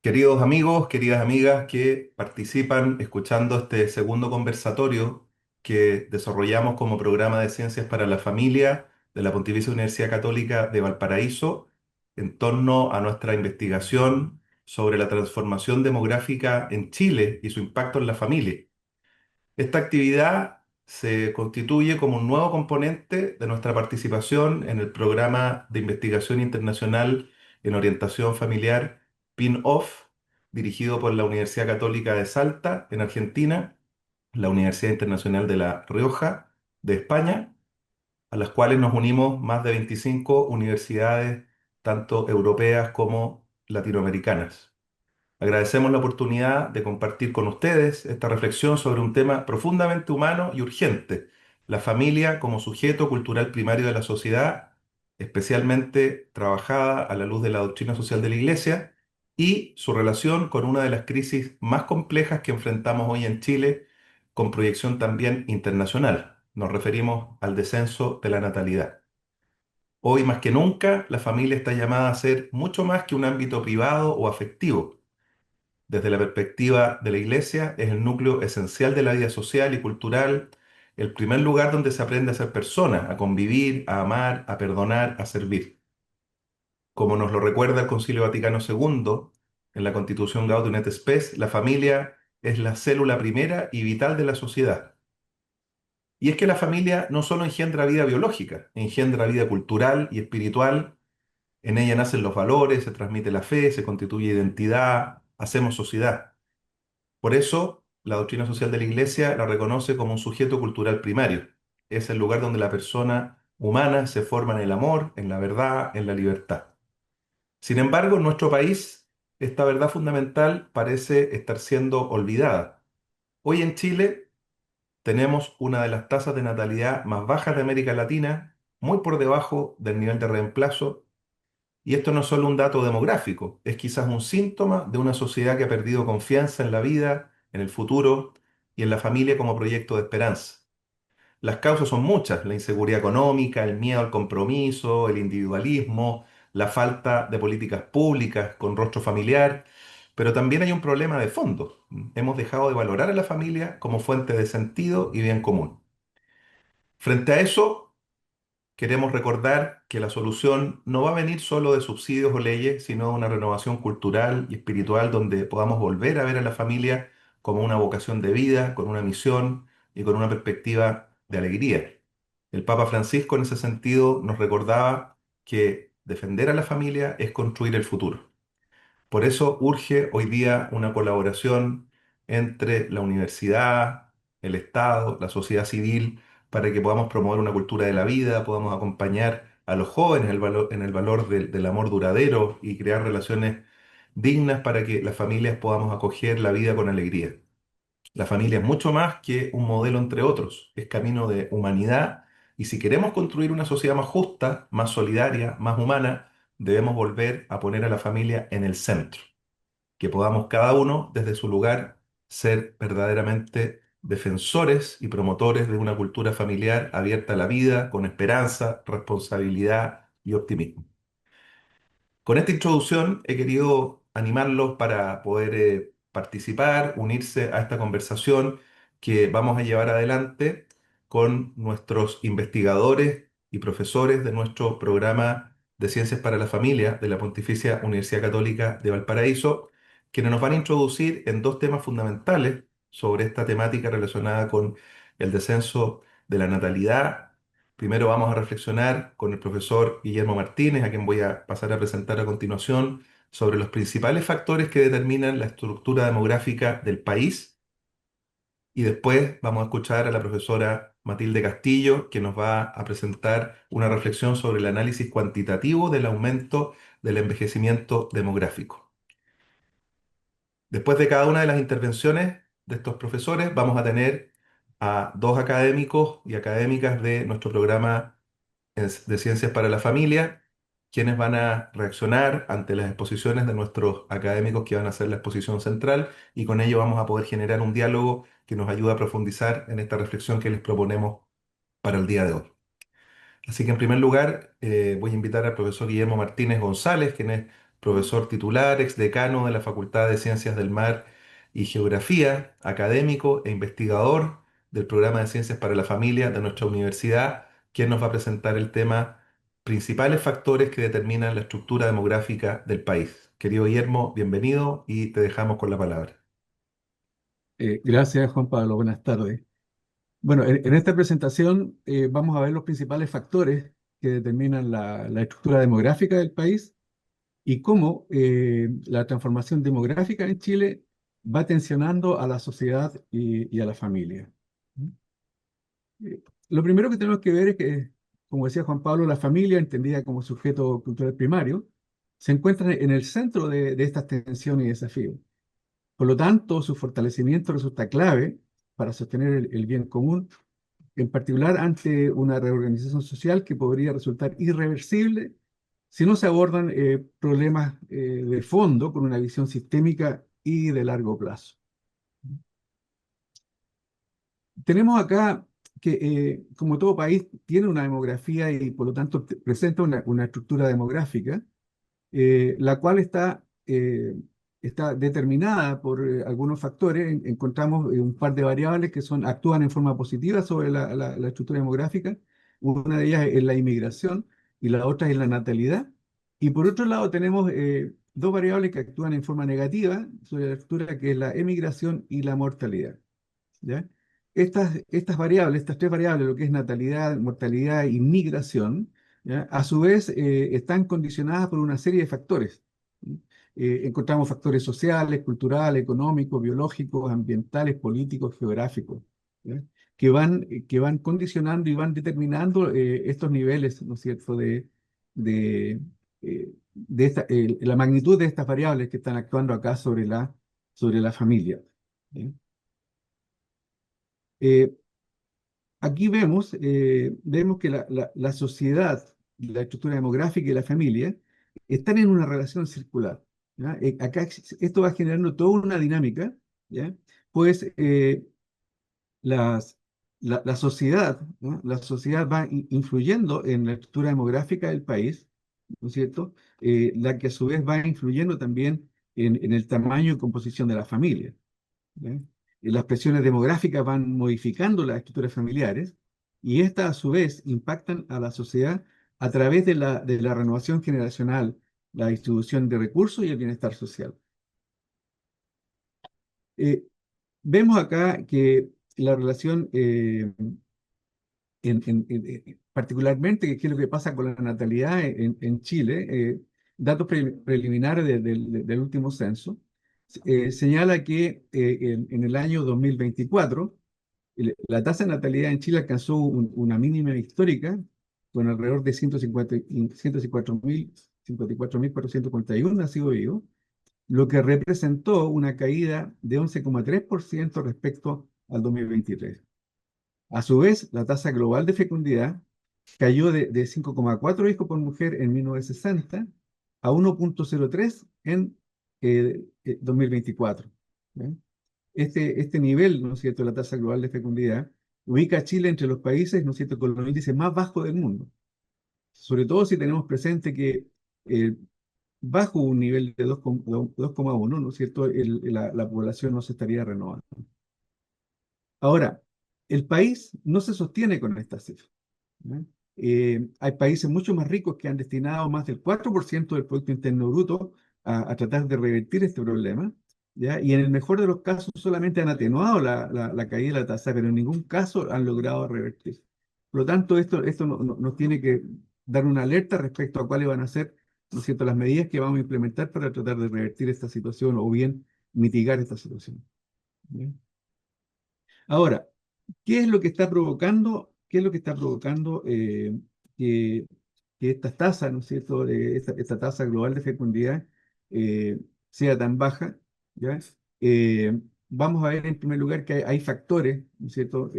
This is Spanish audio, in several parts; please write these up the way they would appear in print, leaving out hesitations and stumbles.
Queridos amigos, queridas amigas que participan escuchando este segundo conversatorio que desarrollamos como programa de Ciencias para la Familia de la Pontificia Universidad Católica de Valparaíso en torno a nuestra investigación sobre la transformación demográfica en Chile y su impacto en la familia. Esta actividad se constituye como un nuevo componente de nuestra participación en el programa de investigación internacional en orientación familiar PIN-OFF, dirigido por la Universidad Católica de Salta, en Argentina, la Universidad Internacional de La Rioja, de España, a las cuales nos unimos más de 25 universidades, tanto europeas como latinoamericanas. Agradecemos la oportunidad de compartir con ustedes esta reflexión sobre un tema profundamente humano y urgente, la familia como sujeto cultural primario de la sociedad, especialmente trabajada a la luz de la doctrina social de la Iglesia y su relación con una de las crisis más complejas que enfrentamos hoy en Chile, con proyección también internacional. Nos referimos al descenso de la natalidad. Hoy más que nunca, la familia está llamada a ser mucho más que un ámbito privado o afectivo. Desde la perspectiva de la Iglesia, es el núcleo esencial de la vida social y cultural, el primer lugar donde se aprende a ser persona, a convivir, a amar, a perdonar, a servir. Como nos lo recuerda el Concilio Vaticano II, en la Constitución Gaudium et Spes, la familia es la célula primera y vital de la sociedad. Y es que la familia no solo engendra vida biológica, engendra vida cultural y espiritual. En ella nacen los valores, se transmite la fe, se constituye identidad, hacemos sociedad. Por eso, la doctrina social de la Iglesia la reconoce como un sujeto cultural primario. Es el lugar donde la persona humana se forma en el amor, en la verdad, en la libertad. Sin embargo, en nuestro país, esta verdad fundamental parece estar siendo olvidada. Hoy en Chile tenemos una de las tasas de natalidad más bajas de América Latina, muy por debajo del nivel de reemplazo. Y esto no es solo un dato demográfico, es quizás un síntoma de una sociedad que ha perdido confianza en la vida, en el futuro y en la familia como proyecto de esperanza. Las causas son muchas: la inseguridad económica, el miedo al compromiso, el individualismo, la falta de políticas públicas con rostro familiar, pero también hay un problema de fondo. Hemos dejado de valorar a la familia como fuente de sentido y bien común. Frente a eso, queremos recordar que la solución no va a venir solo de subsidios o leyes, sino de una renovación cultural y espiritual donde podamos volver a ver a la familia como una vocación de vida, con una misión y con una perspectiva de alegría. El Papa Francisco en ese sentido nos recordaba que defender a la familia es construir el futuro. Por eso urge hoy día una colaboración entre la universidad, el Estado, la sociedad civil, para que podamos promover una cultura de la vida, podamos acompañar a los jóvenes en el valor del amor duradero y crear relaciones dignas para que las familias podamos acoger la vida con alegría. La familia es mucho más que un modelo entre otros, es camino de humanidad, y si queremos construir una sociedad más justa, más solidaria, más humana, debemos volver a poner a la familia en el centro, que podamos cada uno desde su lugar ser verdaderamente defensores y promotores de una cultura familiar abierta a la vida, con esperanza, responsabilidad y optimismo. Con esta introducción he querido animarlos para poder participar, unirse a esta conversación que vamos a llevar adelante con nuestros investigadores y profesores de nuestro programa de Ciencias para la Familia de la Pontificia Universidad Católica de Valparaíso, quienes nos van a introducir en dos temas fundamentales sobre esta temática relacionada con el descenso de la natalidad. Primero vamos a reflexionar con el profesor Guillermo Martínez, a quien voy a pasar a presentar a continuación, sobre los principales factores que determinan la estructura demográfica del país. Y después vamos a escuchar a la profesora Matilde Castillo, que nos va a presentar una reflexión sobre el análisis cuantitativo del aumento del envejecimiento demográfico. Después de cada una de las intervenciones de estos profesores, vamos a tener a dos académicos y académicas de nuestro programa de Ciencias para la Familia, quienes van a reaccionar ante las exposiciones de nuestros académicos que van a hacer la exposición central, y con ello vamos a poder generar un diálogo que nos ayuda a profundizar en esta reflexión que les proponemos para el día de hoy. Así que en primer lugar voy a invitar al profesor Guillermo Martínez González, quien es profesor titular, exdecano de la Facultad de Ciencias del Mar y Geografía, académico e investigador del programa de Ciencias para la Familia de nuestra universidad, quien nos va a presentar el tema principales factores que determinan la estructura demográfica del país. Querido Guillermo, bienvenido y te dejamos con la palabra. Gracias, Juan Pablo. Buenas tardes. Bueno, en esta presentación vamos a ver los principales factores que determinan la estructura demográfica del país y cómo la transformación demográfica en Chile va tensionando a la sociedad y a la familia. Lo primero que tenemos que ver es que, como decía Juan Pablo, la familia, entendida como sujeto cultural primario, se encuentra en el centro de estas tensiones y desafíos. Por lo tanto, su fortalecimiento resulta clave para sostener el bien común, en particular ante una reorganización social que podría resultar irreversible si no se abordan problemas de fondo con una visión sistémica y de largo plazo. Tenemos acá que, como todo país, tiene una demografía y por lo tanto presenta una estructura demográfica la cual está determinada por algunos factores. Encontramos un par de variables que actúan en forma positiva sobre la estructura demográfica. Una de ellas es la inmigración y la otra es la natalidad. Y por otro lado tenemos dos variables que actúan en forma negativa sobre la estructura, que es la emigración y la mortalidad. ¿Ya? Estas variables, estas tres variables, lo que es natalidad, mortalidad y migración, ¿ya? A su vez están condicionadas por una serie de factores. ¿Sí? Encontramos factores sociales, culturales, económicos, biológicos, ambientales, políticos, geográficos, ¿ya? Que van condicionando y van determinando estos niveles, ¿no es cierto?, la magnitud de estas variables que están actuando acá sobre la familia. ¿Sí? Eh, Aquí vemos que la sociedad, la estructura demográfica y la familia están en una relación circular. ¿Ya? Acá esto va generando toda una dinámica, ¿ya? Pues las- la sociedad, ¿no? La sociedad va influyendo en la estructura demográfica del país, ¿no es cierto? La que a su vez va influyendo también en el tamaño y composición de la familia. ¿Ya? Y las presiones demográficas van modificando las estructuras familiares y estas a su vez impactan a la sociedad a través de la renovación generacional, la distribución de recursos y el bienestar social. Eh, Vemos acá que la relación, particularmente, qué es lo que pasa con la natalidad en Chile, datos preliminares del último censo, señala que en el año 2024 la tasa de natalidad en Chile alcanzó una mínima histórica con alrededor de 154.441 nacidos vivos, lo que representó una caída de 11,3% respecto al 2023. A su vez, la tasa global de fecundidad cayó de 5,4 hijos por mujer en 1960 a 1,03 en 2024. ¿Bien? Este nivel, ¿no es cierto?, de la tasa global de fecundidad, ubica a Chile entre los países, ¿no es cierto?, con los índices más bajos del mundo. Sobre todo si tenemos presente que eh, bajo un nivel de 2,1, ¿no es cierto?, la población no se estaría renovando. Ahora, el país no se sostiene con esta cifra. ¿No? Hay países mucho más ricos que han destinado más del 4% del Producto Interno Bruto a tratar de revertir este problema, ¿ya? Y en el mejor de los casos solamente han atenuado la caída de la tasa, pero en ningún caso han logrado revertir. Por lo tanto, esto nos tiene que dar una alerta respecto a cuáles van a ser, ¿no es cierto?, las medidas que vamos a implementar para tratar de revertir esta situación o bien mitigar esta situación. ¿Bien? Ahora, ¿qué es lo que está provocando? ¿Qué es lo que está provocando que, que estas tasas, ¿no es cierto?, esta tasa global de fecundidad eh, sea tan baja? ¿Ya? Vamos a ver en primer lugar que hay factores, ¿no es cierto?,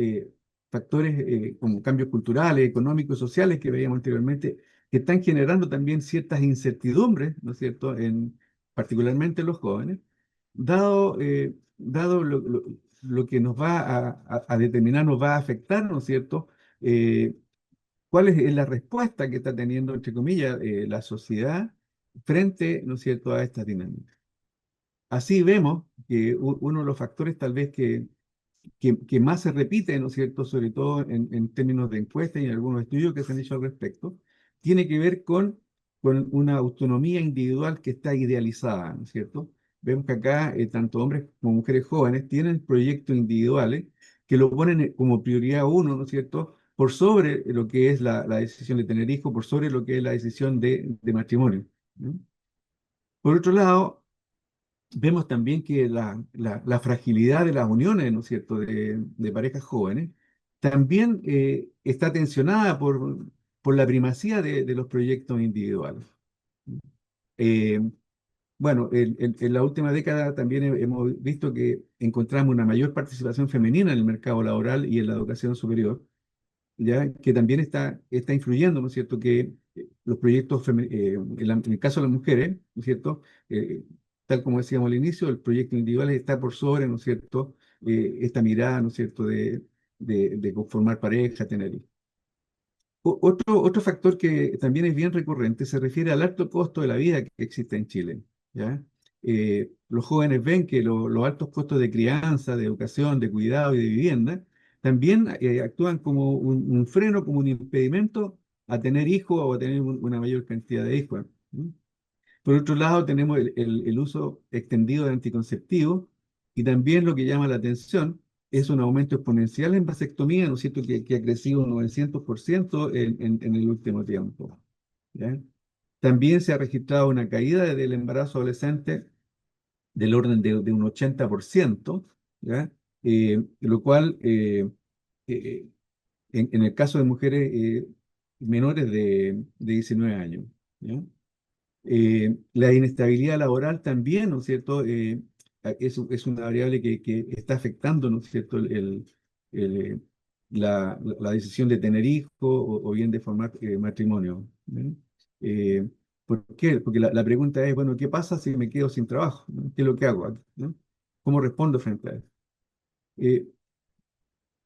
factores como cambios culturales, económicos, sociales que veíamos anteriormente, que están generando también ciertas incertidumbres, ¿no es cierto?, particularmente en los jóvenes, dado lo que nos va a determinar, nos va a afectar, ¿no es cierto? ¿Cuál es la respuesta que está teniendo, entre comillas, la sociedad frente, ¿no es cierto?, a estas dinámicas. Así vemos que uno de los factores tal vez que más se repite, ¿no es cierto?, sobre todo en términos de encuestas y en algunos estudios que se han hecho al respecto, tiene que ver con una autonomía individual que está idealizada, ¿no es cierto? Vemos que acá tanto hombres como mujeres jóvenes tienen proyectos individuales que lo ponen como prioridad uno, ¿no es cierto?, por sobre lo que es la decisión de tener hijos, por sobre lo que es la decisión de matrimonio, ¿no? Por otro lado, vemos también que la fragilidad de las uniones, ¿no es cierto?, de parejas jóvenes, también está tensionada por la primacía de los proyectos individuales. Eh, bueno, en la última década también hemos visto que encontramos una mayor participación femenina en el mercado laboral y en la educación superior, ya que también está influyendo, ¿no es cierto?, que los proyectos, en el caso de las mujeres, ¿no es cierto?, Eh, tal como decíamos al inicio, el proyecto individual está por sobre, ¿no es cierto?, esta mirada, ¿no es cierto?, de conformar pareja, tener hijos. Otro factor que también es bien recurrente se refiere al alto costo de la vida que existe en Chile, ¿ya? Los jóvenes ven que los altos costos de crianza, de educación, de cuidado y de vivienda también actúan como un freno, como un impedimento a tener hijos o a tener una mayor cantidad de hijos, ¿no? Por otro lado, tenemos el uso extendido de anticonceptivos y también lo que llama la atención es un aumento exponencial en vasectomía, ¿no es cierto?, que ha crecido un 900% en el último tiempo, ¿ya? También se ha registrado una caída del embarazo adolescente del orden de un 80%, ¿ya? Lo cual, eh, en el caso de mujeres menores de 19 años, ¿ya? La inestabilidad laboral también, ¿no es cierto? Es una variable que está afectando, ¿no es cierto?, la decisión de tener hijos o bien de formar matrimonio, ¿no? Eh, ¿Por qué? Porque la pregunta es, bueno, ¿qué pasa si me quedo sin trabajo? ¿No? ¿Qué es lo que hago aquí, ¿no? ¿Cómo respondo frente a eso? Eh,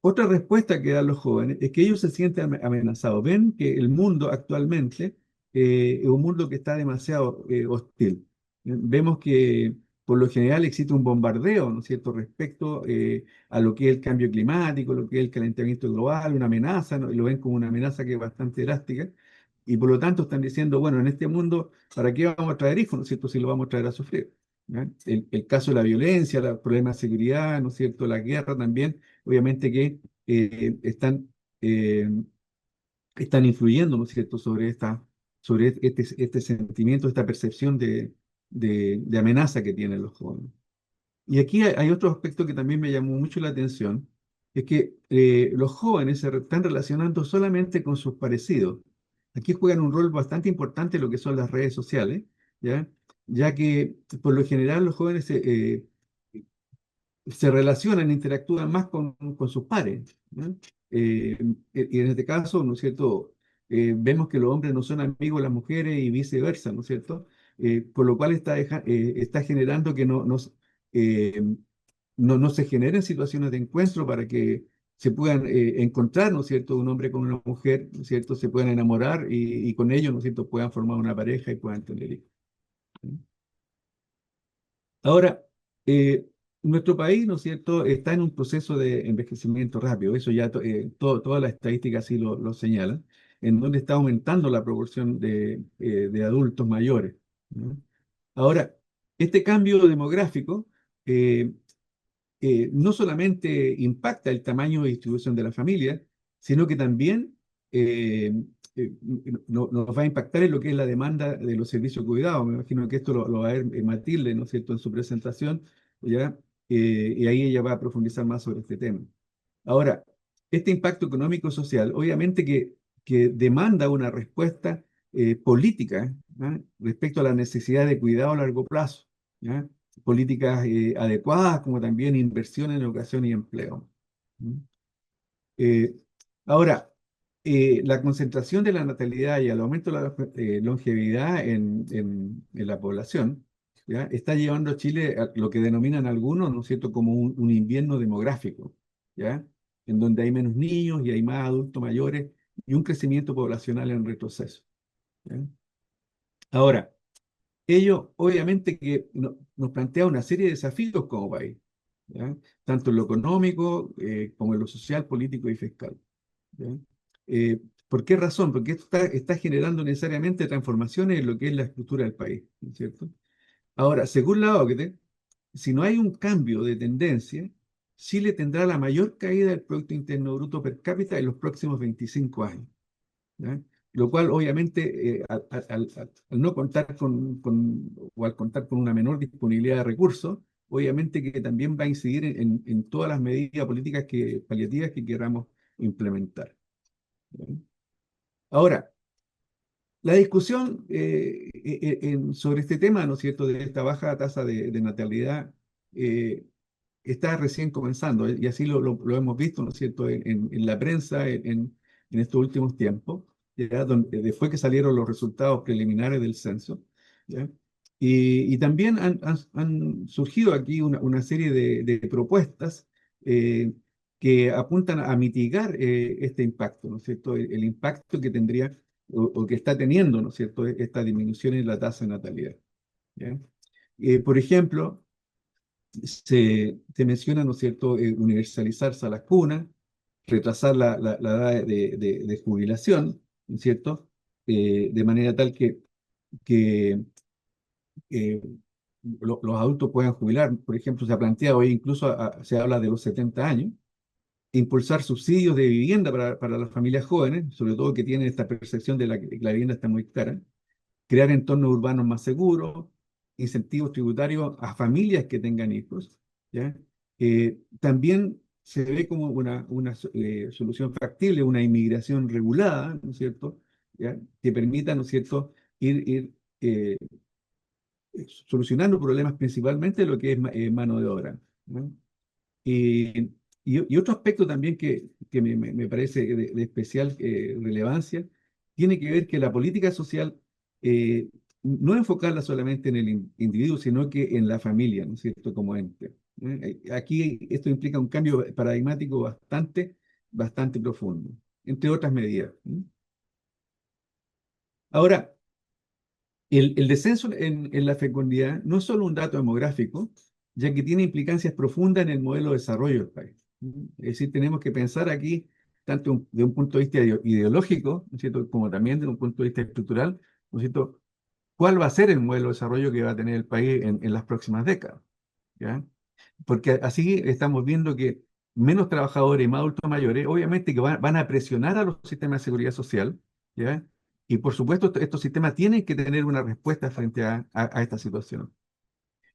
Otra respuesta que dan los jóvenes es que ellos se sienten amenazados. Ven que el mundo actualmente es un mundo que está demasiado hostil. Vemos que por lo general existe un bombardeo, ¿no es cierto?, respecto a lo que es el cambio climático, lo que es el calentamiento global, una amenaza, ¿no? Y lo ven como una amenaza que es bastante drástica. Y por lo tanto están diciendo, bueno, en este mundo, ¿para qué vamos a traer hijos, no es cierto?, si lo vamos a traer a sufrir, ¿ya? El caso de la violencia, los problemas de seguridad, ¿no es cierto?, la guerra también obviamente que eh, están, eh, están influyendo, ¿no es cierto?, sobre este sentimiento, esta percepción de amenaza que tienen los jóvenes. Y aquí hay otro aspecto que también me llamó mucho la atención, es que los jóvenes están relacionando solamente con sus parecidos. Aquí juegan un rol bastante importante lo que son las redes sociales, ¿ya? Ya que por lo general los jóvenes se relacionan, interactúan más con sus pares, ¿no? Eh, y en este caso, ¿no es cierto? Vemos que los hombres no son amigos de las mujeres y viceversa, ¿no es cierto? Por lo cual está generando que eh, no se generen situaciones de encuentro para que se puedan encontrar, ¿no es cierto?, un hombre con una mujer, ¿no es cierto?, se puedan enamorar y con ellos, ¿no es cierto?, puedan formar una pareja y puedan tener hijos, ¿no? Ahora, eh, nuestro país, ¿no es cierto?, está en un proceso de envejecimiento rápido, eso ya todas las estadísticas así lo señalan, en donde está aumentando la proporción de adultos mayores, ¿no? Ahora, este cambio demográfico eh, no solamente impacta el tamaño de distribución de la familia, sino que también eh, eh, nos va a impactar en lo que es la demanda de los servicios de cuidado. Me imagino que esto lo va a ver Matilde, ¿no es cierto?, en su presentación, ¿ya? Y ahí ella va a profundizar más sobre este tema. Ahora, este impacto económico-social, obviamente que demanda una respuesta política, ¿ah?, respecto a la necesidad de cuidado a largo plazo, ¿ya? Políticas adecuadas, como también inversión en educación y empleo. ¿Mm? Eh, Ahora, la concentración de la natalidad y el aumento de la longevidad en la población, ¿ya?, está llevando a Chile a lo que denominan algunos, ¿no es cierto?, como un invierno demográfico, ¿ya?, en donde hay menos niños y hay más adultos mayores y un crecimiento poblacional en retroceso, ¿ya? Ahora, ello obviamente que nos plantea una serie de desafíos como país, ¿ya? Tanto en lo económico como en lo social, político y fiscal. ¿Ya? ¿Por qué razón? Porque esto está generando necesariamente transformaciones en lo que es la estructura del país, ¿no es cierto? Ahora, según la OCDE, si no hay un cambio de tendencia, Chile tendrá la mayor caída del Producto Interno Bruto per cápita en los próximos 25 años. ¿Ya? Lo cual, obviamente, al no contar o al contar con una menor disponibilidad de recursos, obviamente que también va a incidir en todas las medidas políticas paliativas que queramos implementar. ¿Ya? Ahora, la discusión sobre este tema, ¿no es cierto?, de esta baja tasa de natalidad, eh, está recién comenzando, y así lo hemos visto, ¿no es cierto?, en la prensa en estos últimos tiempos, ¿ya? Después que salieron los resultados preliminares del censo, ¿ya? Y también han surgido aquí una serie de propuestas eh, que apuntan a mitigar este impacto, ¿no es cierto?, el impacto que tendría o que está teniendo, ¿no es cierto?, esta disminución en la tasa de natalidad, ¿ya? Por ejemplo, se menciona, ¿no es cierto?, universalizarse a las cunas, retrasar la edad de jubilación, ¿no es cierto?, de manera tal que eh, los adultos puedan jubilar. Por ejemplo, se ha planteado hoy, incluso se habla de los 70 años, impulsar subsidios de vivienda para las familias jóvenes, sobre todo que tienen esta percepción de que la vivienda está muy cara, crear entornos urbanos más seguros, incentivos tributarios a familias que tengan hijos, ¿ya? También se ve como una solución factible, una inmigración regulada, ¿no es cierto?, ¿ya? Que permita, ¿no es cierto?, ir eh, solucionando problemas principalmente lo que es mano de obra, ¿no? Y, y otro aspecto también que me parece de especial relevancia tiene que ver que la política social eh, no enfocarla solamente en el individuo, sino que en la familia, ¿no es cierto?, como ente. Aquí esto implica un cambio paradigmático bastante profundo, entre otras medidas. Ahora, el descenso en la fecundidad no es solo un dato demográfico, ya que tiene implicancias profundas en el modelo de desarrollo del país. Es decir, tenemos que pensar aquí, tanto de un punto de vista ideológico, ¿no es cierto?, como también de un punto de vista estructural, ¿no es cierto?, cuál va a ser el modelo de desarrollo que va a tener el país en las próximas décadas, ¿ya? Porque así estamos viendo que menos trabajadores y más adultos mayores, obviamente que van a presionar a los sistemas de seguridad social, ¿ya? Y por supuesto, estos sistemas tienen que tener una respuesta frente a esta situación.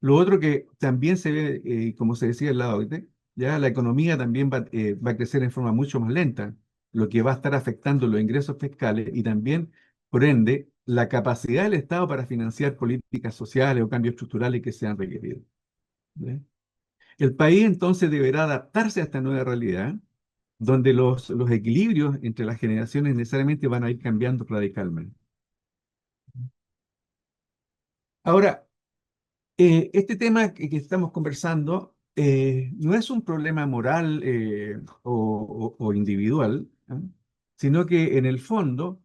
Lo otro que también se ve, como se decía en la OIT, ya la economía también va a crecer en forma mucho más lenta, lo que va a estar afectando los ingresos fiscales y también, por ende, la capacidad del Estado para financiar políticas sociales o cambios estructurales que sean requeridos. ¿Ya? El país entonces deberá adaptarse a esta nueva realidad, donde los equilibrios entre las generaciones necesariamente van a ir cambiando radicalmente. Ahora, este tema que estamos conversando no es un problema moral o individual, ¿ah? Sino que en el fondo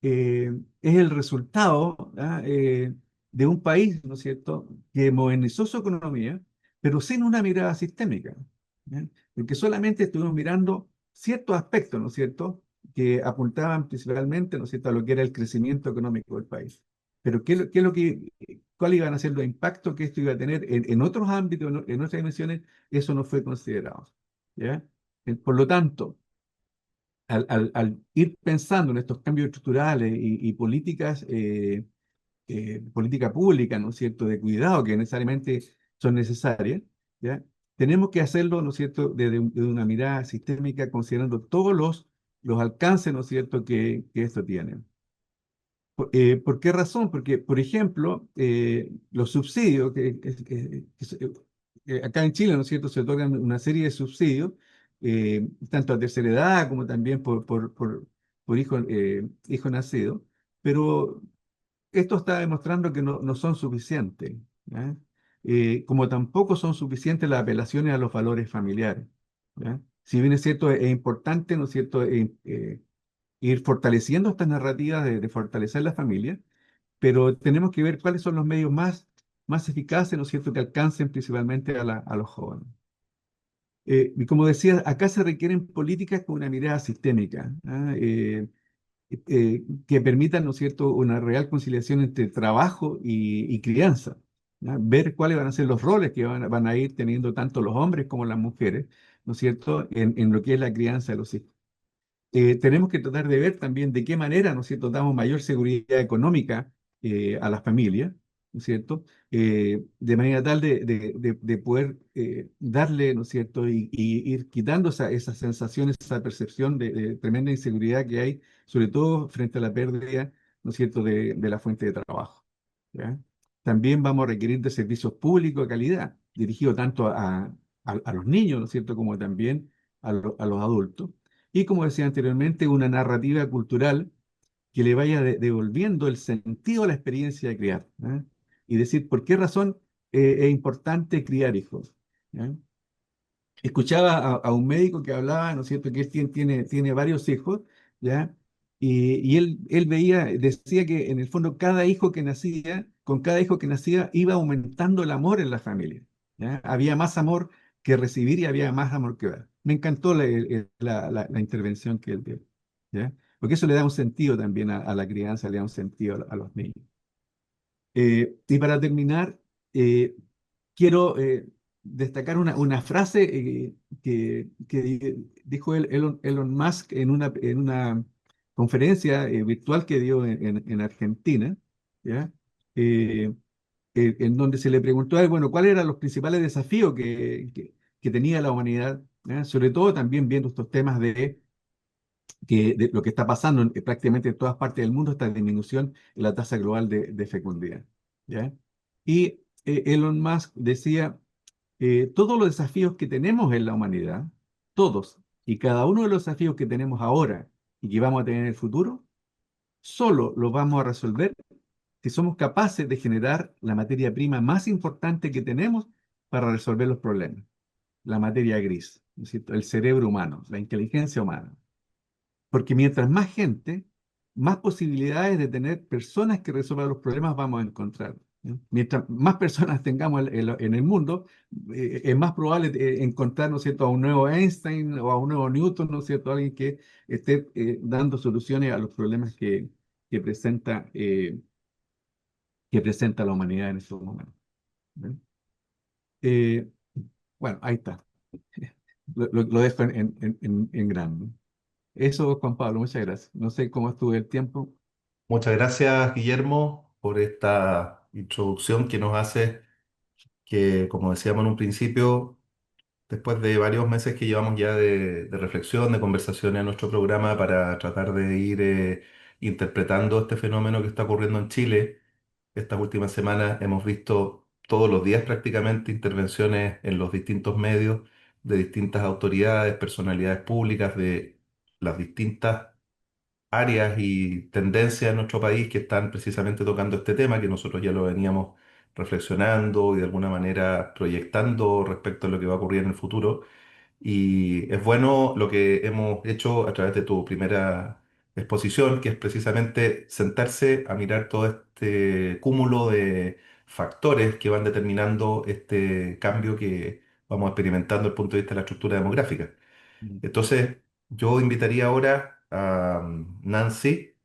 es el resultado, ¿ah? De un país, ¿no es cierto?, que modernizó su economía, pero sin una mirada sistémica, ¿ya? Porque solamente estuvimos mirando ciertos aspectos, ¿no es cierto?, que apuntaban principalmente, ¿no es cierto?, a lo que era el crecimiento económico del país. Pero qué es lo que cuáles iban a ser los impactos que esto iba a tener en otros ámbitos, en otras dimensiones, eso no fue considerado, ¿ya? Por lo tanto, al ir pensando en estos cambios estructurales y políticas, política pública, ¿no es cierto?, de cuidado que necesariamente son necesarias, ¿ya? Tenemos que hacerlo, ¿no es cierto?, desde una mirada sistémica, considerando todos los alcances, ¿no es cierto?, que esto tiene. ¿Por qué razón? Porque, por ejemplo, los subsidios, acá en Chile, ¿no es cierto?, se otorgan una serie de subsidios, tanto a tercera edad como también por hijo nacido, pero esto está demostrando que no son suficientes, ¿ya? Como tampoco son suficientes las apelaciones a los valores familiares, ¿ya? Si bien es cierto, es importante, ¿no es cierto?, ir fortaleciendo estas narrativas de fortalecer la familia, pero tenemos que ver cuáles son los medios más eficaces, ¿no es cierto?, que alcancen principalmente a los jóvenes. Y como decía, acá se requieren políticas con una mirada sistémica, ¿ah? Que permitan, ¿no es cierto?, una real conciliación entre trabajo y crianza. ¿Ya? Ver cuáles van a ser los roles que van a ir teniendo tanto los hombres como las mujeres, ¿no es cierto?, en lo que es la crianza de los hijos. Tenemos que tratar de ver también de qué manera, ¿no es cierto?, damos mayor seguridad económica a las familias, ¿no es cierto?, de manera tal de poder darle, ¿no es cierto?, y ir quitando esas sensaciones, esa percepción de tremenda inseguridad que hay, sobre todo frente a la pérdida, ¿no es cierto?, de la fuente de trabajo. ¿Ya? También vamos a requerir de servicios públicos de calidad, dirigidos tanto a los niños, ¿no es cierto?, como también a los adultos y como decía anteriormente, una narrativa cultural que le vaya devolviendo el sentido a la experiencia de criar. ¿Eh? Y decir, ¿por qué razón es importante criar hijos? ¿Ya? Escuchaba a un médico que hablaba, ¿no es cierto?, que él tiene varios hijos, ¿ya? Y él decía que en el fondo cada hijo que nacía, con cada hijo que nacía, iba aumentando el amor en la familia, ¿ya? Había más amor que recibir y había más amor que dar. Me encantó la intervención que él dio, ¿ya? Porque eso le da un sentido también a la crianza, le da un sentido a los niños. Y para terminar, eh, quiero destacar una frase que dijo Elon Musk en una conferencia virtual que dio en Argentina, ¿ya? Eh, en donde se le preguntó a él, bueno, cuáles eran los principales desafíos que tenía la humanidad, ¿ya? Sobre todo también viendo estos temas de lo que está pasando prácticamente en todas partes del mundo, esta disminución en la tasa global de fecundidad, ¿ya? Y Elon Musk decía todos los desafíos que tenemos en la humanidad, todos y cada uno de los desafíos que tenemos ahora y que vamos a tener en el futuro, solo los vamos a resolver si somos capaces de generar la materia prima más importante que tenemos para resolver los problemas, la materia gris, ¿no es cierto? El cerebro humano, la inteligencia humana. Porque mientras más gente, más posibilidades de tener personas que resuelvan los problemas vamos a encontrar. ¿No? Mientras más personas tengamos en el mundo, es más probable encontrar, ¿no es cierto?, a un nuevo Einstein o a un nuevo Newton, ¿no es cierto?, alguien que esté dando soluciones a los problemas que presenta, eh, que presenta la humanidad en estos momentos. ¿Ven? Eh, bueno, ahí está. Lo dejo en grande. Eso, Juan Pablo, muchas gracias. No sé cómo estuvo el tiempo. Muchas gracias, Guillermo, por esta introducción que nos hace, que como decíamos en un principio, después de varios meses que llevamos ya de reflexión, de conversaciones en nuestro programa para tratar de ir interpretando este fenómeno que está ocurriendo en Chile, estas últimas semanas hemos visto todos los días prácticamente intervenciones en los distintos medios de distintas autoridades, personalidades públicas, de las distintas áreas y tendencias en nuestro país que están precisamente tocando este tema, que nosotros ya lo veníamos reflexionando y de alguna manera proyectando respecto a lo que va a ocurrir en el futuro. Y es bueno lo que hemos hecho a través de tu primera exposición, que es precisamente sentarse a mirar todo este cúmulo de factores que van determinando este cambio que vamos experimentando desde el punto de vista de la estructura demográfica. Mm. Entonces, yo invitaría ahora a Nancy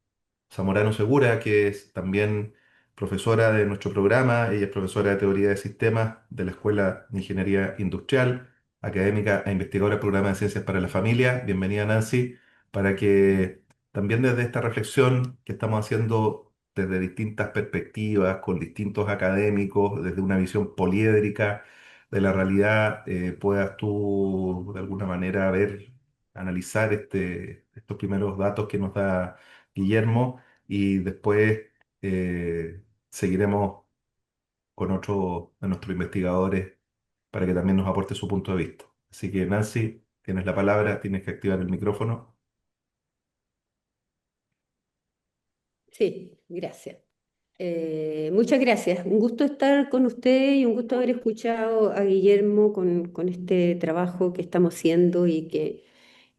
Zamorano Segura, que es también profesora de nuestro programa. Ella es profesora de Teoría de Sistemas de la Escuela de Ingeniería Industrial, académica e investigadora del Programa de Ciencias para la Familia. Bienvenida, Nancy, para que también desde esta reflexión que estamos haciendo desde distintas perspectivas, con distintos académicos, desde una visión poliédrica de la realidad, puedas tú de alguna manera ver, analizar estos primeros datos que nos da Guillermo y después seguiremos con otro de nuestros investigadores para que también nos aporte su punto de vista. Así que Nancy, tienes la palabra, tienes que activar el micrófono. Sí, gracias. Muchas gracias. Un gusto estar con usted y un gusto haber escuchado a Guillermo con este trabajo que estamos haciendo y que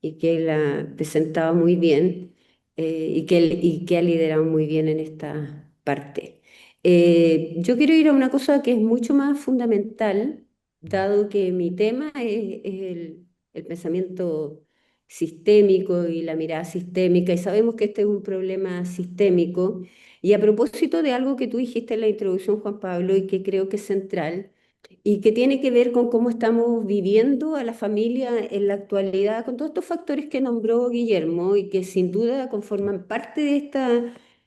él ha presentado muy bien y que ha liderado muy bien en esta parte. Yo quiero ir a una cosa que es mucho más fundamental, dado que mi tema es el pensamiento sistémico y la mirada sistémica, y sabemos que este es un problema sistémico. Y a propósito de algo que tú dijiste en la introducción, Juan Pablo, y que creo que es central, y que tiene que ver con cómo estamos viviendo a la familia en la actualidad, con todos estos factores que nombró Guillermo y que sin duda conforman parte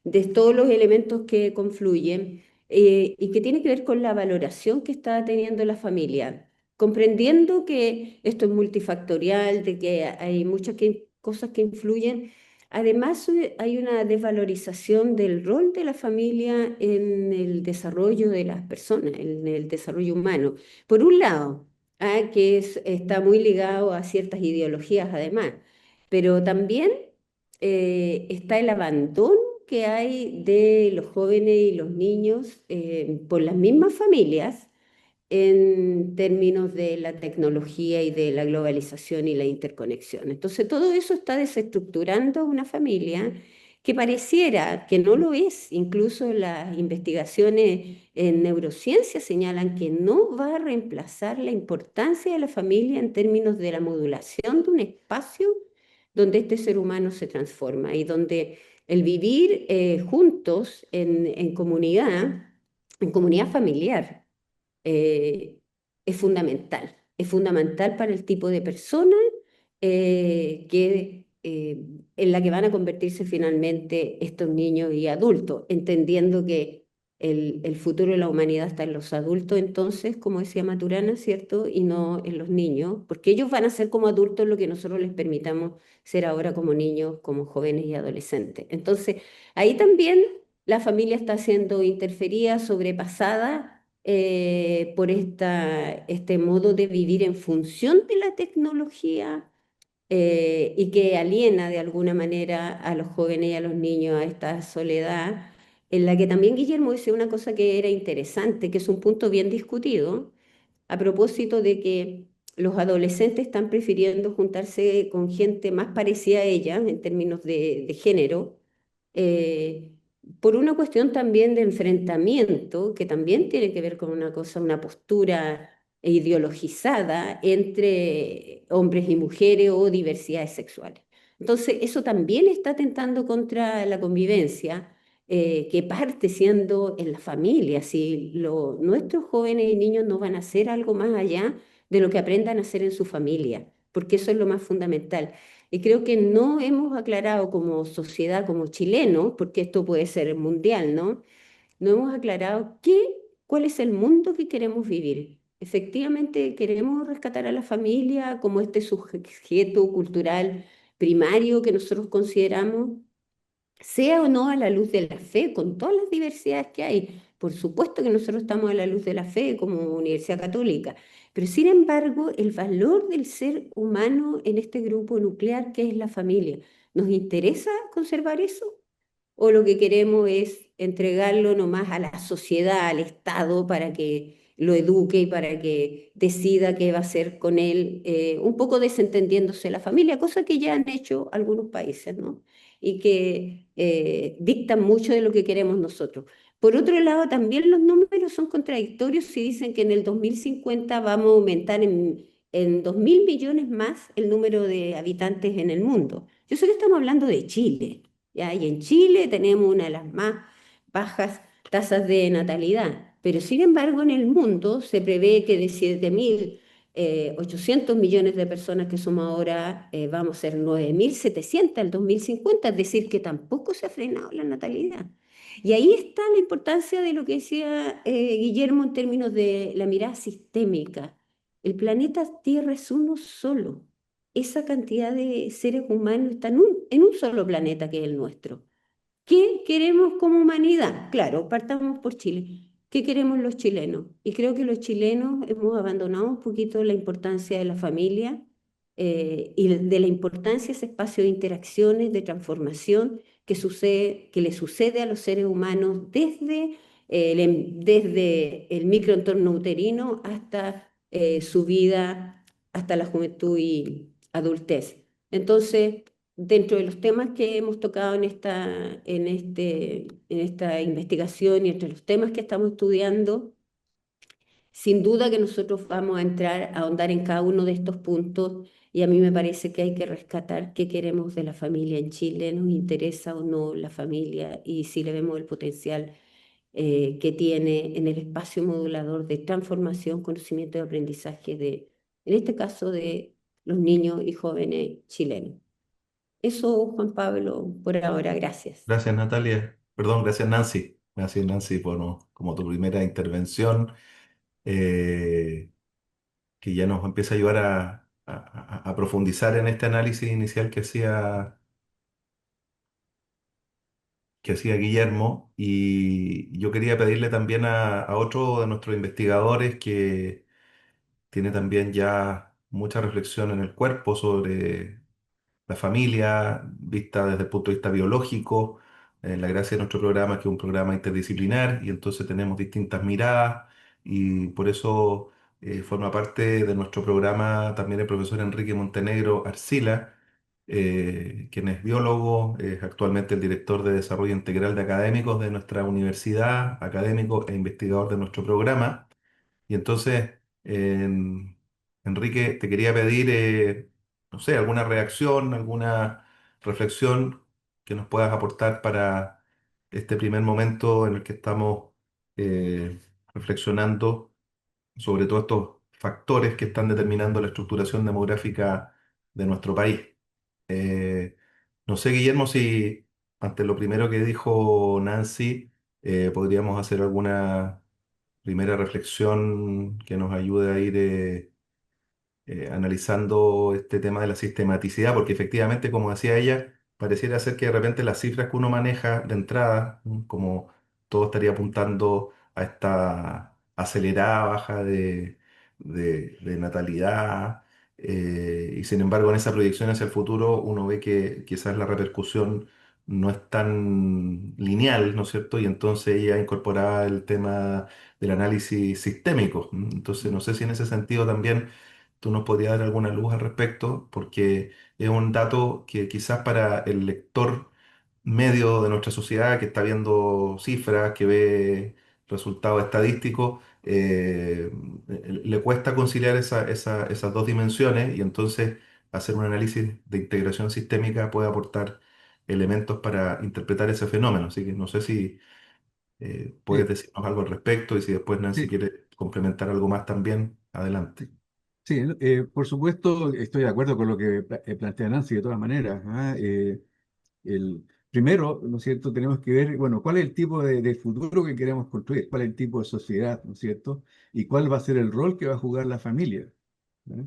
de todos los elementos que confluyen, y que tiene que ver con la valoración que está teniendo la familia, comprendiendo que esto es multifactorial, de que hay muchas cosas que influyen. Además, hay una desvalorización del rol de la familia en el desarrollo de las personas, en el desarrollo humano. Por un lado, está muy ligado a ciertas ideologías además, pero también está el abandono que hay de los jóvenes y los niños por las mismas familias en términos de la tecnología y de la globalización y la interconexión. Entonces, todo eso está desestructurando una familia que pareciera que no lo es. Incluso las investigaciones en neurociencia señalan que no va a reemplazar la importancia de la familia en términos de la modulación de un espacio donde este ser humano se transforma y donde el vivir juntos en comunidad familiar, eh, es fundamental para el tipo de persona en la que van a convertirse finalmente estos niños y adultos, entendiendo que el futuro de la humanidad está en los adultos entonces, como decía Maturana, ¿cierto? Y no en los niños, porque ellos van a ser como adultos lo que nosotros les permitamos ser ahora como niños, como jóvenes y adolescentes. Entonces, ahí también la familia está siendo interferida, sobrepasada por este modo de vivir en función de la tecnología, y que aliena de alguna manera a los jóvenes y a los niños a esta soledad, en la que también Guillermo dice una cosa que era interesante, que es un punto bien discutido, a propósito de que los adolescentes están prefiriendo juntarse con gente más parecida a ellas en términos de género, eh, por una cuestión también de enfrentamiento, que también tiene que ver con una cosa, una postura ideologizada entre hombres y mujeres o diversidades sexuales. Entonces, eso también está atentando contra la convivencia, que parte siendo en la familia. Si nuestros jóvenes y niños no van a hacer algo más allá de lo que aprendan a hacer en su familia, porque eso es lo más fundamental. Y creo que no hemos aclarado como sociedad, como chilenos, porque esto puede ser mundial, ¿no? No hemos aclarado cuál es el mundo que queremos vivir. Efectivamente, queremos rescatar a la familia como este sujeto cultural primario que nosotros consideramos, sea o no a la luz de la fe, con todas las diversidades que hay. Por supuesto que nosotros estamos a la luz de la fe como Universidad Católica, pero sin embargo, el valor del ser humano en este grupo nuclear que es la familia, ¿nos interesa conservar eso? ¿O lo que queremos es entregarlo nomás a la sociedad, al Estado, para que lo eduque y para que decida qué va a hacer con él, un poco desentendiéndose la familia, cosa que ya han hecho algunos países, ¿no? Y que dictan mucho de lo que queremos nosotros. Por otro lado, también los números son contradictorios si dicen que en el 2050 vamos a aumentar en 2.000 millones más el número de habitantes en el mundo. Yo sé que estamos hablando de Chile, ¿ya? Y en Chile tenemos una de las más bajas tasas de natalidad, pero sin embargo en el mundo se prevé que de 7.800 millones de personas que somos ahora, vamos a ser 9.700 al 2050, es decir, que tampoco se ha frenado la natalidad. Y ahí está la importancia de lo que decía Guillermo en términos de la mirada sistémica. El planeta Tierra es uno solo. Esa cantidad de seres humanos están en un solo planeta que es el nuestro. ¿Qué queremos como humanidad? Claro, partamos por Chile. ¿Qué queremos los chilenos? Y creo que los chilenos hemos abandonado un poquito la importancia de la familia, y de la importancia de ese espacio de interacciones, de transformación que le sucede a los seres humanos desde el microentorno uterino hasta su vida, hasta la juventud y adultez. Entonces, dentro de los temas que hemos tocado en esta investigación y entre los temas que estamos estudiando, sin duda que nosotros vamos a entrar a ahondar en cada uno de estos puntos y a mí me parece que hay que rescatar qué queremos de la familia en Chile, nos interesa o no la familia y si le vemos el potencial que tiene en el espacio modulador de transformación, conocimiento y aprendizaje en este caso, de los niños y jóvenes chilenos. Eso, Juan Pablo, por ahora, gracias. Gracias, Natalia. Perdón, gracias, Nancy. Gracias, Nancy, por como tu primera intervención, eh, que ya nos empieza a ayudar a profundizar en este análisis inicial que hacía Guillermo. Y yo quería pedirle también a otro de nuestros investigadores que tiene también ya mucha reflexión en el cuerpo sobre la familia, vista desde el punto de vista biológico. La gracia de nuestro programa es que es un programa interdisciplinar y entonces tenemos distintas miradas y por eso forma parte de nuestro programa también el profesor Enrique Montenegro Arcila, quien es biólogo, es actualmente el director de desarrollo integral de académicos de nuestra universidad, académico e investigador de nuestro programa. Y entonces, Enrique, te quería pedir, no sé, alguna reacción, alguna reflexión que nos puedas aportar para este primer momento en el que estamos reflexionando sobre todos estos factores que están determinando la estructuración demográfica de nuestro país. Eh, no sé, Guillermo, si ante lo primero que dijo Nancy, podríamos hacer alguna primera reflexión que nos ayude a ir analizando este tema de la sistematicidad, porque efectivamente, como decía ella, pareciera ser que de repente las cifras que uno maneja de entrada, como todo estaría apuntando a esta acelerada baja de natalidad, y sin embargo en esa proyección hacia el futuro uno ve que quizás la repercusión no es tan lineal, ¿no es cierto? Y entonces ella incorporaba el tema del análisis sistémico. Entonces, no sé si en ese sentido también tú nos podrías dar alguna luz al respecto, porque es un dato que quizás para el lector medio de nuestra sociedad que está viendo cifras, que ve resultados estadísticos, le cuesta conciliar esas dos dimensiones y entonces hacer un análisis de integración sistémica puede aportar elementos para interpretar ese fenómeno. Así que no sé si puedes Sí, decirnos algo al respecto y si después Nancy sí, quiere complementar algo más también, adelante. sí, por supuesto, estoy de acuerdo con lo que plantea Nancy de todas maneras. Primero, ¿no es cierto?, tenemos que ver, bueno, cuál es el tipo de futuro que queremos construir, cuál es el tipo de sociedad, ¿no es cierto?, y cuál va a ser el rol que va a jugar la familia. ¿Ya?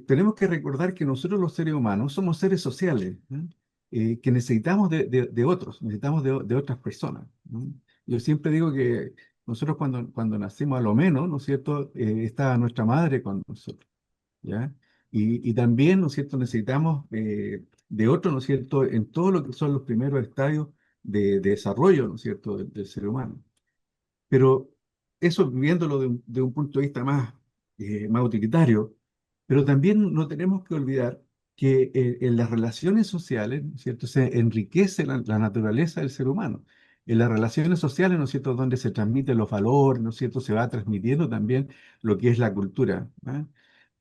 Tenemos que recordar que nosotros los seres humanos somos seres sociales, ¿no? Que necesitamos de otros, necesitamos de otras personas, ¿no? Yo siempre digo que nosotros cuando nacimos a lo menos, ¿no es cierto?, está nuestra madre con nosotros. ¿Ya? Y también, ¿no es cierto?, necesitamos de otro, ¿no es cierto?, en todo lo que son los primeros estadios de desarrollo, ¿no es cierto?, del ser humano. Pero eso viéndolo de un punto de vista más utilitario, pero también no tenemos que olvidar que en las relaciones sociales, ¿no es cierto?, se enriquece la naturaleza del ser humano. En las relaciones sociales, ¿no es cierto?, donde se transmiten los valores, ¿no es cierto?, se va transmitiendo también lo que es la cultura. ¿Ah?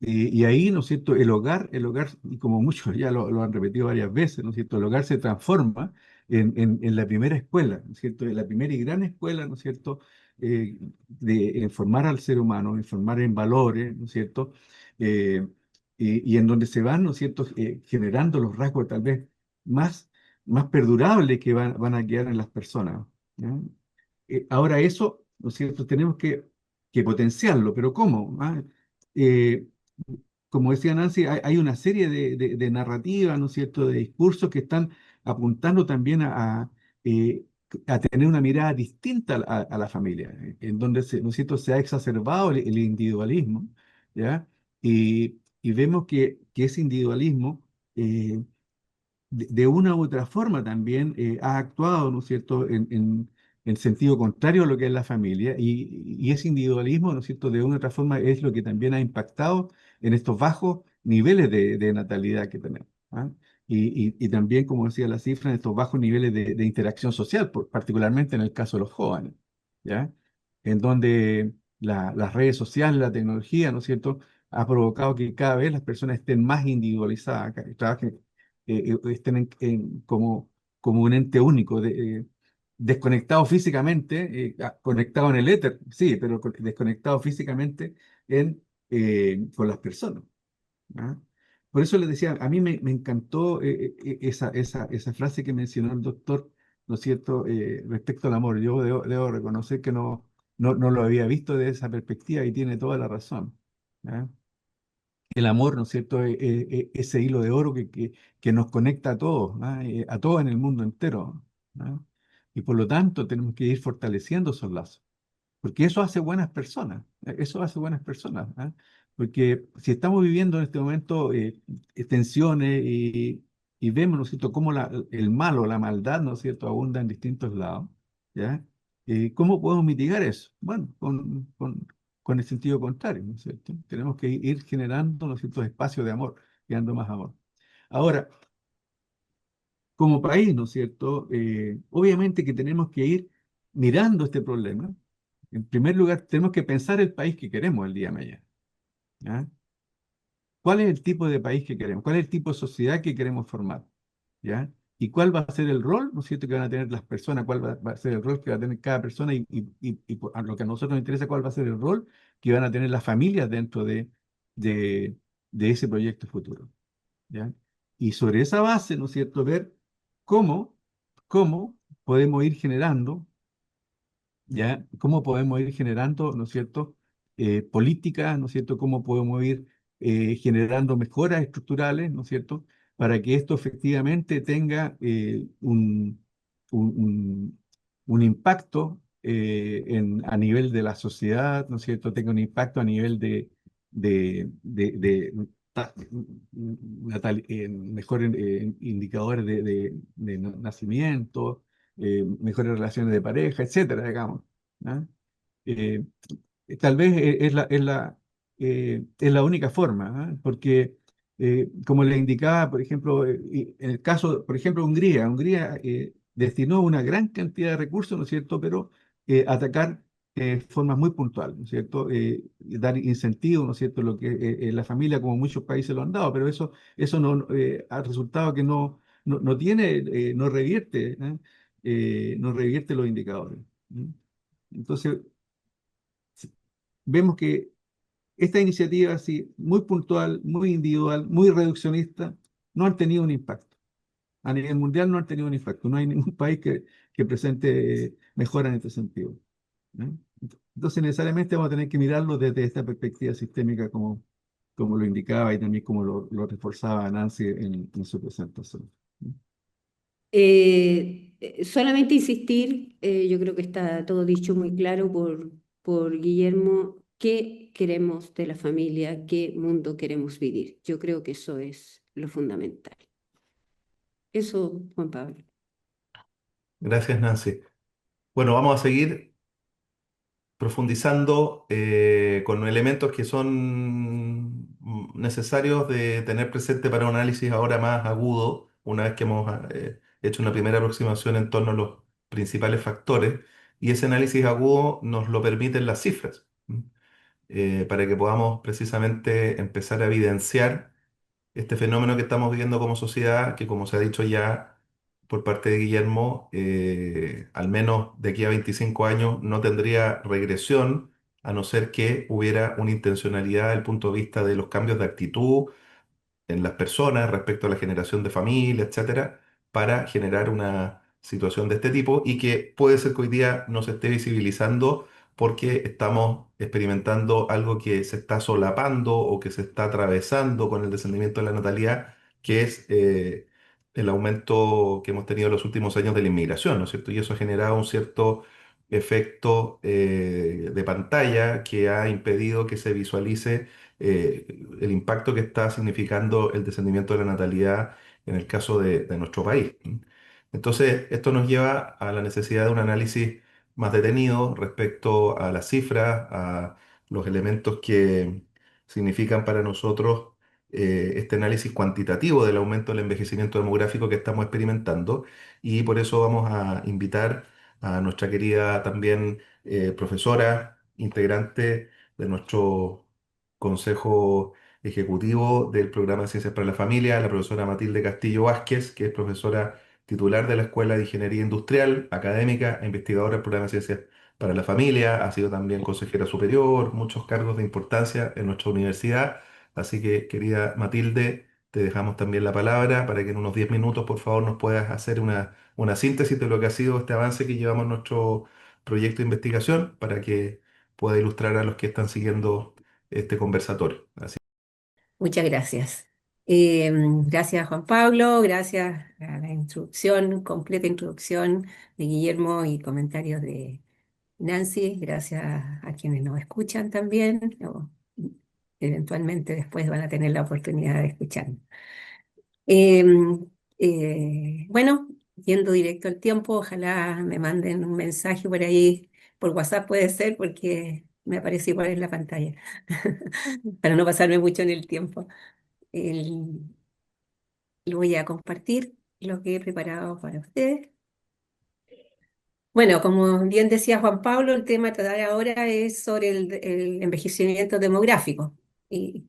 Y ahí, ¿no es cierto?, el hogar, y como muchos ya lo han repetido varias veces, ¿no es cierto?, el hogar se transforma en la primera escuela, ¿no es cierto?, en la primera y gran escuela, ¿no es cierto?, en formar al ser humano, en formar en valores, ¿no es cierto? Eh, y en donde se van, ¿no es cierto?, generando los rasgos tal vez más, más perdurables que van a quedar en las personas. ¿No? Ahora eso, ¿no es cierto?, tenemos que potenciarlo, pero ¿cómo? ¿Ah? Eh, Como decía Nancy, hay una serie de narrativas, ¿no es cierto?, de discursos que están apuntando también eh, a tener una mirada distinta a la familia, en donde ¿no es cierto?, se ha exacerbado el individualismo, ¿ya? Y vemos que ese individualismo, de una u otra forma también ha actuado, ¿no es cierto?, en sentido contrario a lo que es la familia, y ese individualismo, ¿no es cierto?, de una u otra forma es lo que también ha impactado en estos bajos niveles de natalidad que tenemos. ¿Ah? y también, como decía la cifra, en estos bajos niveles de interacción social, particularmente en el caso de los jóvenes, ¿ya? En donde las redes sociales, la tecnología, ¿no es cierto?, ha provocado que cada vez las personas estén más individualizadas, que trabajen, estén como un ente único, desconectado físicamente, conectado en el éter, sí, pero desconectado físicamente con las personas. ¿Ah? Por eso les decía, a mí me encantó esa frase que mencionó el doctor, ¿no es cierto?, respecto al amor. Yo debo reconocer que no lo había visto de esa perspectiva y tiene toda la razón. ¿Ah? El amor, ¿no es cierto?, ese hilo de oro que nos conecta a todos, ¿ah? A todos en el mundo entero. ¿Ah? Y por lo tanto tenemos que ir fortaleciendo esos lazos. Porque eso hace buenas personas, eso hace buenas personas, ¿ah? Porque si estamos viviendo en este momento tensiones y vemos, ¿no es cierto?, cómo el mal o la maldad, ¿no es cierto?, abunda en distintos lados, ¿ya? ¿Cómo podemos mitigar eso? Bueno, con el sentido contrario, ¿no es cierto? Tenemos que ir generando, ¿no es cierto?, espacios de amor, creando más amor. Ahora, como país, ¿no es cierto?, obviamente que tenemos que ir mirando este problema. En primer lugar, tenemos que pensar el país que queremos el día de mañana. ¿Ya? ¿Cuál es el tipo de país que queremos? ¿Cuál es el tipo de sociedad que queremos formar? ¿Ya? ¿Y cuál va a ser el rol, ¿no es cierto?, que van a tener las personas? ¿Cuál va a ser el rol que va a tener cada persona? A lo que a nosotros nos interesa, ¿cuál va a ser el rol que van a tener las familias dentro de, de ese proyecto futuro? ¿Ya? Y sobre esa base, ¿no es cierto?, ver cómo, cómo podemos ir generando, ¿ya? ¿Cómo podemos ir generando, ¿no es cierto?, políticas, ¿no es cierto?, cómo podemos ir generando mejoras estructurales, ¿no es cierto?, para que esto efectivamente tenga un, un- un impacto a nivel de la sociedad, ¿no es cierto?, tenga un impacto a nivel de mejores indicadores de nacimiento, mejores relaciones de pareja, etcétera, digamos. ¿Ah? Eh, Tal vez es la única forma, ¿ah? Porque, como le indicaba, por ejemplo, en el caso, por ejemplo, Hungría destinó una gran cantidad de recursos, ¿no es cierto?, pero atacar formas muy puntuales, ¿no es cierto?, dar incentivos, ¿no es cierto?, lo que la familia, como muchos países lo han dado, pero eso no, ha resultado que no tiene, no revierte los indicadores. ¿Mm? Entonces, vemos que esta iniciativa, así, muy puntual, muy individual, muy reduccionista, no han tenido un impacto. A nivel mundial no han tenido un impacto. No hay ningún país que presente mejora en este sentido. ¿No? Entonces, necesariamente vamos a tener que mirarlo desde esta perspectiva sistémica, como lo indicaba y también como lo reforzaba Nancy en su presentación. ¿No? Solamente insistir, yo creo que está todo dicho muy claro por Guillermo, qué queremos de la familia, qué mundo queremos vivir. Yo creo que eso es lo fundamental. Eso, Juan Pablo. Gracias, Nancy. Bueno, vamos a seguir profundizando con elementos que son necesarios de tener presente para un análisis ahora más agudo, una vez que hemos hecho una primera aproximación en torno a los principales factores, y ese análisis agudo nos lo permiten las cifras, para que podamos precisamente empezar a evidenciar este fenómeno que estamos viviendo como sociedad, que como se ha dicho ya por parte de Guillermo, al menos de aquí a 25 años no tendría regresión, a no ser que hubiera una intencionalidad desde el punto de vista de los cambios de actitud en las personas respecto a la generación de familia, etcétera, para generar una situación de este tipo y que puede ser que hoy día no se esté visibilizando porque estamos experimentando algo que se está solapando o que se está atravesando con el descendimiento de la natalidad, que es el aumento que hemos tenido en los últimos años de la inmigración, ¿no es cierto? Y eso ha generado un cierto efecto de pantalla que ha impedido que se visualice eh, el impacto que está significando el descendimiento de la natalidad en el caso de nuestro país. Entonces, esto nos lleva a la necesidad de un análisis más detenido respecto a las cifras, a los elementos que significan para nosotros este análisis cuantitativo del aumento del envejecimiento demográfico que estamos experimentando y por eso vamos a invitar a nuestra querida también profesora, integrante de nuestro consejo ejecutivo del programa de Ciencias para la Familia, la profesora Matilde Castillo Vázquez, que es profesora titular de la Escuela de Ingeniería Industrial, académica e investigadora del programa de Ciencias para la Familia, ha sido también consejera superior, muchos cargos de importancia en nuestra universidad. Así que, querida Matilde, te dejamos también la palabra para que en unos 10 minutos, por favor, nos puedas hacer una síntesis de lo que ha sido este avance que llevamos en nuestro proyecto de investigación para que pueda ilustrar a los que están siguiendo este conversatorio. Así. Muchas gracias. Gracias Juan Pablo, gracias a la introducción, completa introducción de Guillermo y comentarios de Nancy, gracias a quienes nos escuchan también, o eventualmente después van a tener la oportunidad de escucharnos. Bueno, yendo directo al tiempo, ojalá me manden un mensaje por ahí, por WhatsApp puede ser, porque me aparece igual en la pantalla, para no pasarme mucho en el tiempo. El- lo voy a compartir, lo que he preparado para ustedes. Bueno, como bien decía Juan Pablo, el tema a tratar ahora es sobre el envejecimiento demográfico, y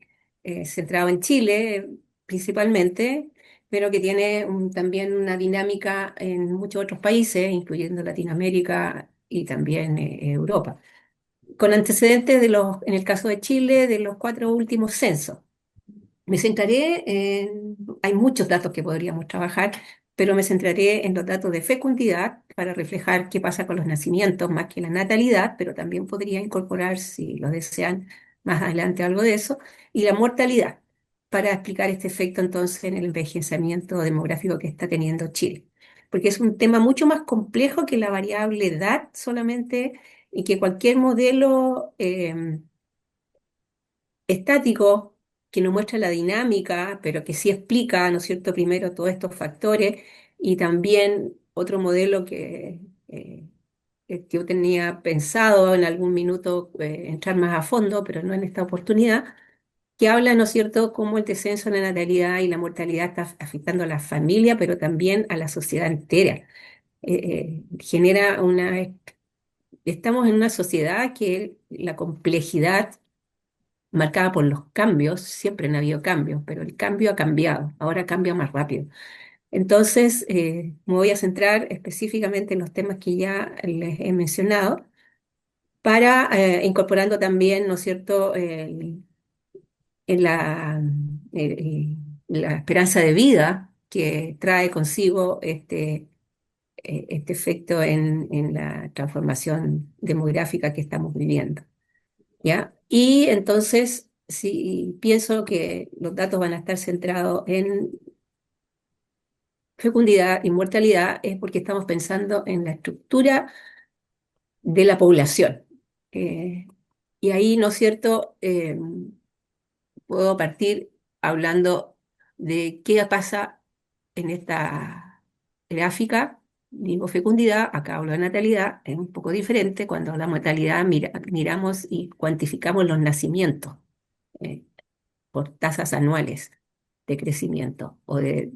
centrado en Chile principalmente, pero que tiene también una dinámica en muchos otros países, incluyendo Latinoamérica y también Europa, con antecedentes en el caso de Chile, de los 4 últimos censos. Me centraré hay muchos datos que podríamos trabajar, pero me centraré en los datos de fecundidad para reflejar qué pasa con los nacimientos más que la natalidad, pero también podría incorporar, si lo desean, más adelante algo de eso, y la mortalidad, para explicar este efecto entonces en el envejecimiento demográfico que está teniendo Chile. Porque es un tema mucho más complejo que la variable edad solamente y que cualquier modelo estático que nos muestra la dinámica, pero que sí explica, ¿no es cierto?, primero todos estos factores y también otro modelo que yo tenía pensado en algún minuto entrar más a fondo, pero no en esta oportunidad, que habla, ¿no es cierto?, cómo el descenso en la natalidad y la mortalidad está afectando a la familia, pero también a la sociedad entera. Genera estamos en una sociedad que la complejidad marcada por los cambios, siempre han habido cambios, pero el cambio ha cambiado, ahora cambia más rápido. Entonces, me voy a centrar específicamente en los temas que ya les he mencionado, para incorporando también, ¿no es cierto?, en la esperanza de vida que trae consigo este efecto en la transformación demográfica que estamos viviendo. ¿Ya? Y entonces, si pienso que los datos van a estar centrados en fecundidad y mortalidad, es porque estamos pensando en la estructura de la población. Eh, y ahí, ¿no es cierto?, puedo partir hablando de qué pasa en esta gráfica. Digo fecundidad, acá hablo de natalidad, es un poco diferente. Cuando hablamos de natalidad, miramos y cuantificamos los nacimientos eh, por tasas anuales de crecimiento o de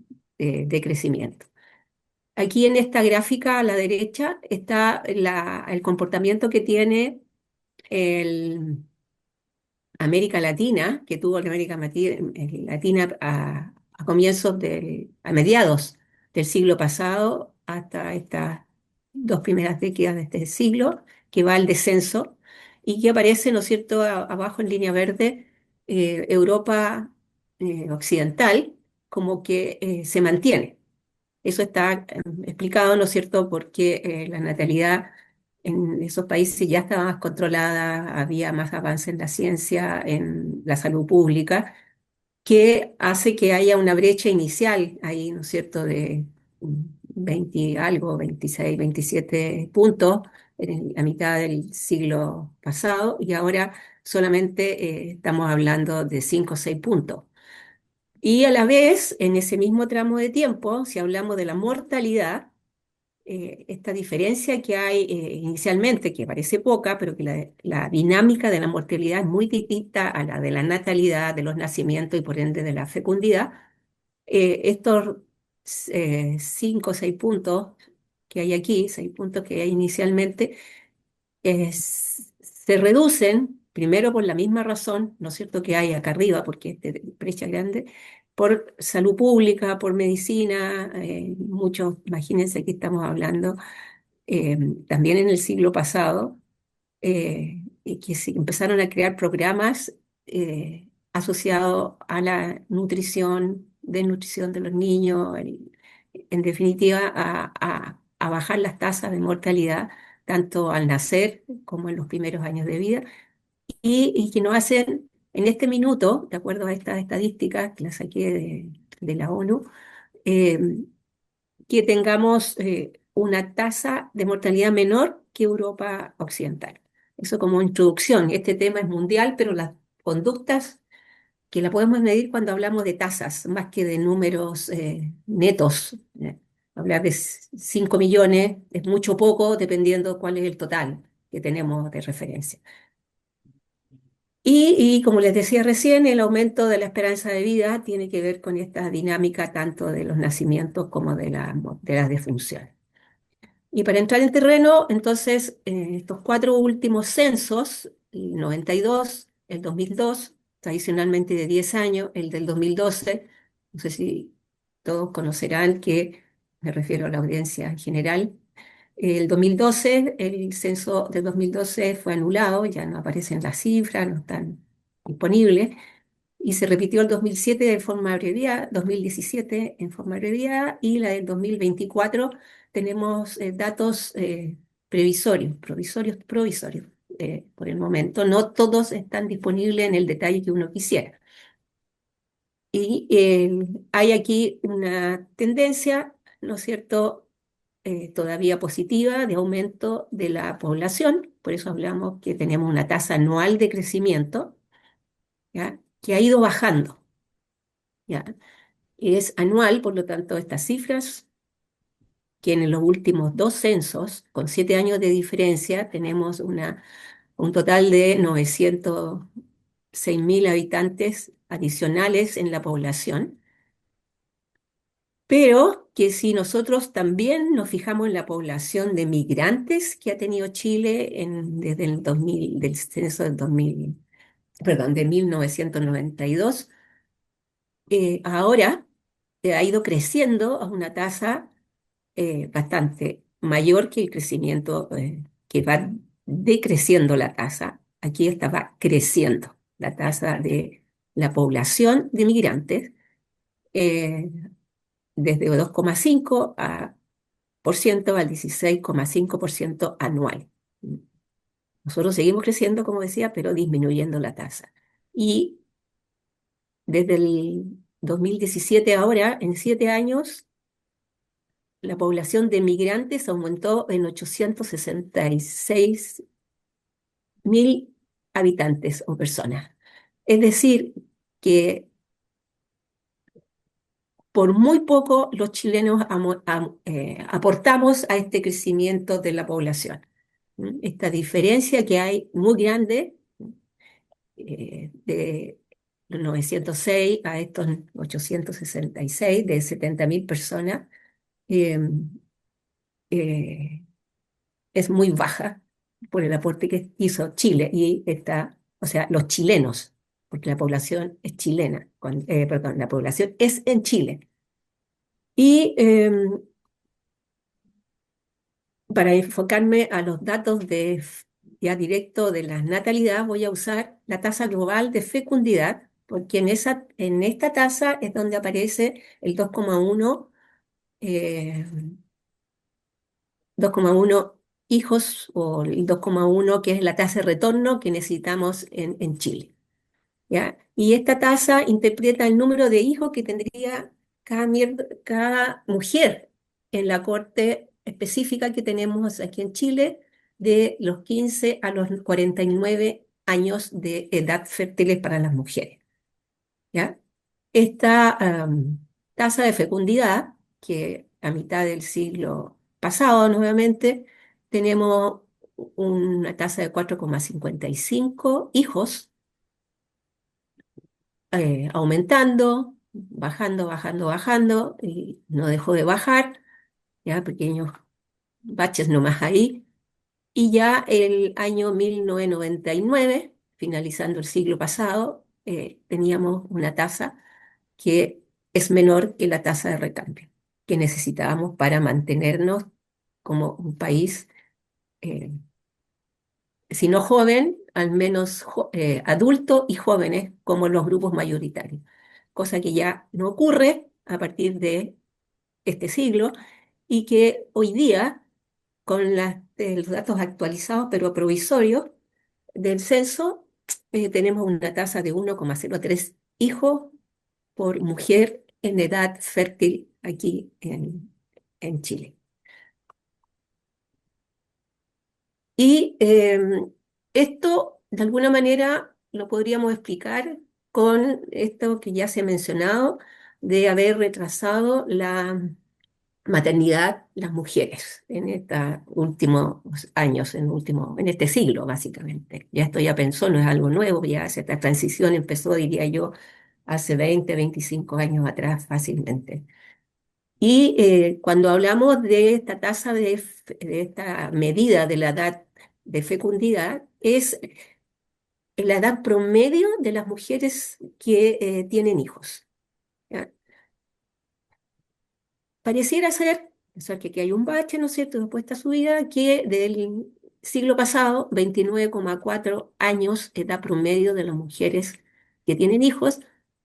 crecimiento. Aquí en esta gráfica a la derecha está el comportamiento que tiene el América Latina, que tuvo la Latina a mediados del siglo pasado hasta estas 2 primeras décadas de este siglo, que va al descenso y que aparece, ¿no es cierto?, abajo en línea verde, Europa occidental, como que se mantiene. Eso está explicado, ¿no es cierto?, porque la natalidad en esos países ya estaba más controlada, había más avance en la ciencia, en la salud pública, que hace que haya una brecha inicial ahí, ¿no es cierto?, de 20 y algo, 26, 27 puntos en la mitad del siglo pasado, y ahora solamente estamos hablando de 5 o 6 puntos. Y a la vez, en ese mismo tramo de tiempo, si hablamos de la mortalidad, esta diferencia que hay inicialmente, que parece poca, pero que la dinámica de la mortalidad es muy distinta a la de la natalidad, de los nacimientos y por ende de la fecundidad. Estos 5 o 6 puntos que hay aquí, 6 puntos que hay inicialmente, se reducen, primero por la misma razón, ¿no es cierto?, que hay acá arriba, porque este brecha grande, por salud pública, por medicina, muchos, imagínense que estamos hablando también en el siglo pasado, y que se empezaron a crear programas asociados a la nutrición, desnutrición de los niños, en definitiva, a bajar las tasas de mortalidad, tanto al nacer como en los primeros años de vida, y que nos hacen, en este minuto, de acuerdo a estas estadísticas que las saqué de la ONU, eh, que tengamos una tasa de mortalidad menor que Europa Occidental. Eso como introducción. Este tema es mundial, pero las conductas que la podemos medir cuando hablamos de tasas, más que de números netos. Hablar de 5 millones es mucho o poco, dependiendo cuál es el total que tenemos de referencia. Y como les decía recién, el aumento de la esperanza de vida tiene que ver con esta dinámica tanto de los nacimientos como de las defunciones. Y para entrar en terreno, entonces, estos 4 últimos censos, el 92, el 2002, tradicionalmente de 10 años, el del 2012, no sé si todos conocerán que me refiero a la audiencia en general. El 2012, el censo del 2012 fue anulado, ya no aparecen las cifras, no están disponibles, y se repitió el 2007 de forma abreviada, 2017 en forma abreviada, y la del 2024 tenemos datos provisorios por el momento. No todos están disponibles en el detalle que uno quisiera. Y hay aquí una tendencia, ¿no es cierto?, todavía positiva de aumento de la población, por eso hablamos que tenemos una tasa anual de crecimiento, ¿ya?, que ha ido bajando, ¿ya? Es anual, por lo tanto, estas cifras, que en los últimos 2 censos, con 7 años de diferencia, tenemos un total de 906.000 habitantes adicionales en la población, pero que si nosotros también nos fijamos en la población de migrantes que ha tenido Chile desde el 2000, del censo del 2000, perdón, de 1992, ahora ha ido creciendo a una tasa bastante mayor que el crecimiento, que va decreciendo la tasa. Aquí esta va creciendo la tasa de la población de migrantes, eh, desde 2,5% al 16,5% anual. Nosotros seguimos creciendo, como decía, pero disminuyendo la tasa. Y desde el 2017 ahora, en 7 años, la población de migrantes aumentó en 866.000 habitantes o personas. Es decir, que por muy poco los chilenos aportamos a este crecimiento de la población. Esta diferencia que hay muy grande, de los 906 a estos 866, de 70.000 personas, eh, eh, es muy baja por el aporte que hizo Chile y o sea, los chilenos, porque la población es chilena, perdón, la población es en Chile. Y para enfocarme a los datos ya directo de la natalidad, voy a usar la tasa global de fecundidad, porque en esta tasa es donde aparece el 2,1 hijos, o el 2,1, que es la tasa de retorno que necesitamos en Chile, ¿ya? Y esta tasa interpreta el número de hijos que tendría cada mujer en la corte específica que tenemos aquí en Chile, de los 15 a los 49 años de edad fértil para las mujeres, ¿ya? Esta tasa de fecundidad, que a mitad del siglo pasado nuevamente, tenemos una tasa de 4,55 hijos, aumentando, bajando, bajando, bajando, y no dejó de bajar, ya pequeños baches nomás ahí. Y ya el año 1999, finalizando el siglo pasado, teníamos una tasa que es menor que la tasa de recambio que necesitábamos para mantenernos como un país, eh, si no joven, al menos adulto y jóvenes como los grupos mayoritarios, cosa que ya no ocurre a partir de este siglo y que hoy día, con los datos actualizados pero provisorios del censo, tenemos una tasa de 1,03 hijos por mujer en edad fértil aquí en Chile. Y esto, de alguna manera, lo podríamos explicar con esto que ya se ha mencionado, de haber retrasado la maternidad las mujeres en estos últimos años, en este siglo, básicamente. Ya esto ya pensó, no es algo nuevo, ya esta transición empezó, diría yo, hace 20, 25 años atrás fácilmente. Y cuando hablamos de esta tasa de esta medida de la edad de fecundidad, es la edad promedio de las mujeres que tienen hijos. ¿Ya? Pareciera ser, o sea, que aquí hay un bache, ¿no es cierto?, después de esta subida, que del siglo pasado, 29,4 años, edad promedio de las mujeres que tienen hijos,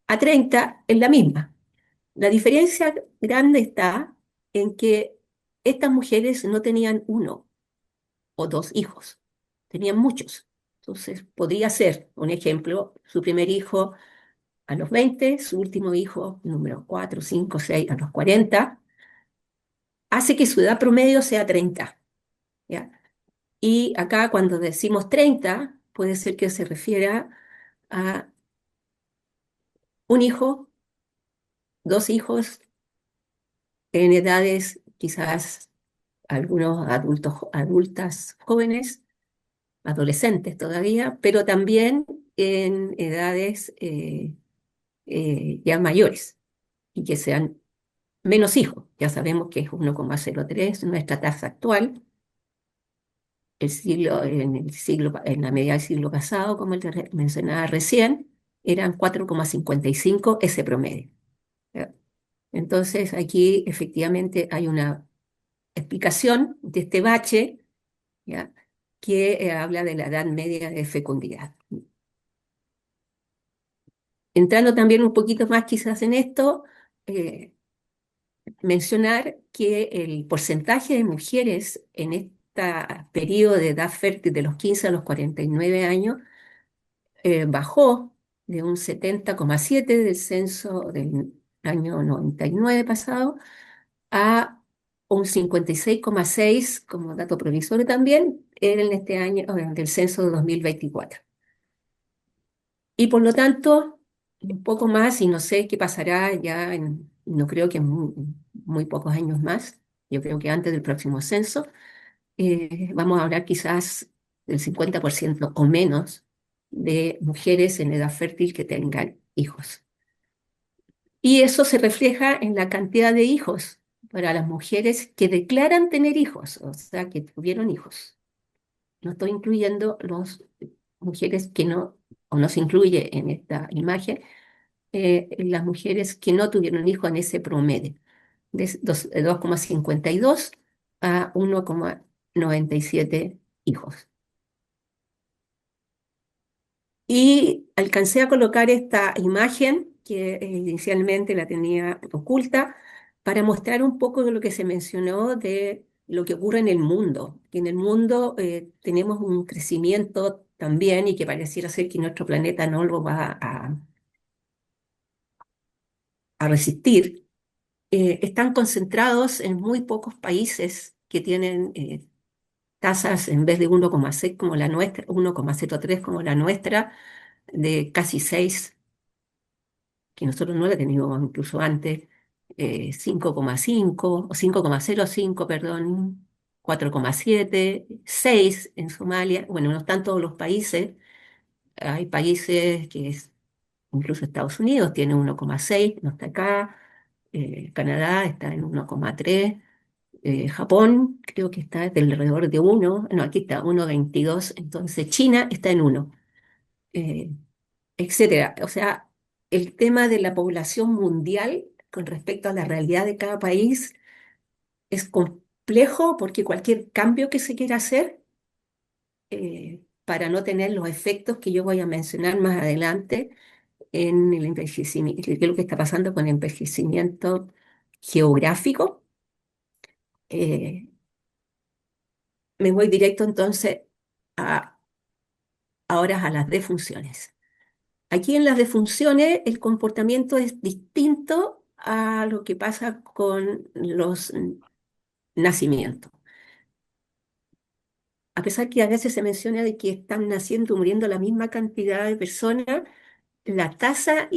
a 30 es la misma. La diferencia grande está en que estas mujeres no tenían uno o dos hijos, tenían muchos. Entonces, podría ser, un ejemplo, su primer hijo a los 20, su último hijo, número 4, 5, 6, a los 40, hace que su edad promedio sea 30, ¿ya? Y acá cuando decimos 30, puede ser que se refiera a un hijo, dos hijos, en edades quizás algunos adultos, adultas jóvenes, adolescentes todavía, pero también en edades ya mayores y que sean menos hijos. Ya sabemos que es 1,03 nuestra tasa actual. En la media del siglo pasado, como mencionaba recién, eran 4,55 ese promedio. ¿Ya? Entonces, aquí efectivamente hay una explicación de este bache, ¿ya?, que habla de la edad media de fecundidad. Entrando también un poquito más quizás en esto, eh, mencionar que el porcentaje de mujeres en este periodo de edad fértil de los 15 a los 49 años bajó de un 70,7 del censo del año 99 pasado a un 56,6 como dato provisorio también en este año del censo de 2024. Y por lo tanto, un poco más, y no sé qué pasará ya no creo que en muy pocos años más, yo creo que antes del próximo censo, vamos a hablar quizás del 50% o menos de mujeres en edad fértil que tengan hijos. Y eso se refleja en la cantidad de hijos para las mujeres que declaran tener hijos, o sea, que tuvieron hijos. No estoy incluyendo las mujeres que no, o no se incluye en esta imagen, las mujeres que no tuvieron hijos en ese promedio, de 2,52 a 1,97 hijos. Y alcancé a colocar esta imagen que inicialmente la tenía oculta para mostrar un poco de lo que se mencionó de lo que ocurre en el mundo. Que en el mundo tenemos un crecimiento también y que pareciera ser que nuestro planeta no lo va a resistir. Están concentrados en muy pocos países que tienen tasas en vez de 1,6 como la nuestra, 1,03 como la nuestra, de casi 6, que nosotros no la teníamos incluso antes, 5,5 o 5,05, perdón, 4,7, 6 en Somalia. Bueno, no están todos los países. Hay países incluso Estados Unidos tiene 1,6, no está acá. Canadá está en 1,3. Japón creo que está del alrededor de 1. No, aquí está 1,22. Entonces China está en 1, etcétera. O sea, el tema de la población mundial con respecto a la realidad de cada país es complejo porque cualquier cambio que se quiera hacer, para no tener los efectos que yo voy a mencionar más adelante en el envejecimiento, qué es lo que está pasando con el envejecimiento geográfico. eh, Me voy directo entonces a, ahora a las defunciones. Aquí en las defunciones el comportamiento es distinto a lo que pasa con los nacimientos. A pesar que a veces se menciona de que están naciendo y muriendo la misma cantidad de personas, la tasa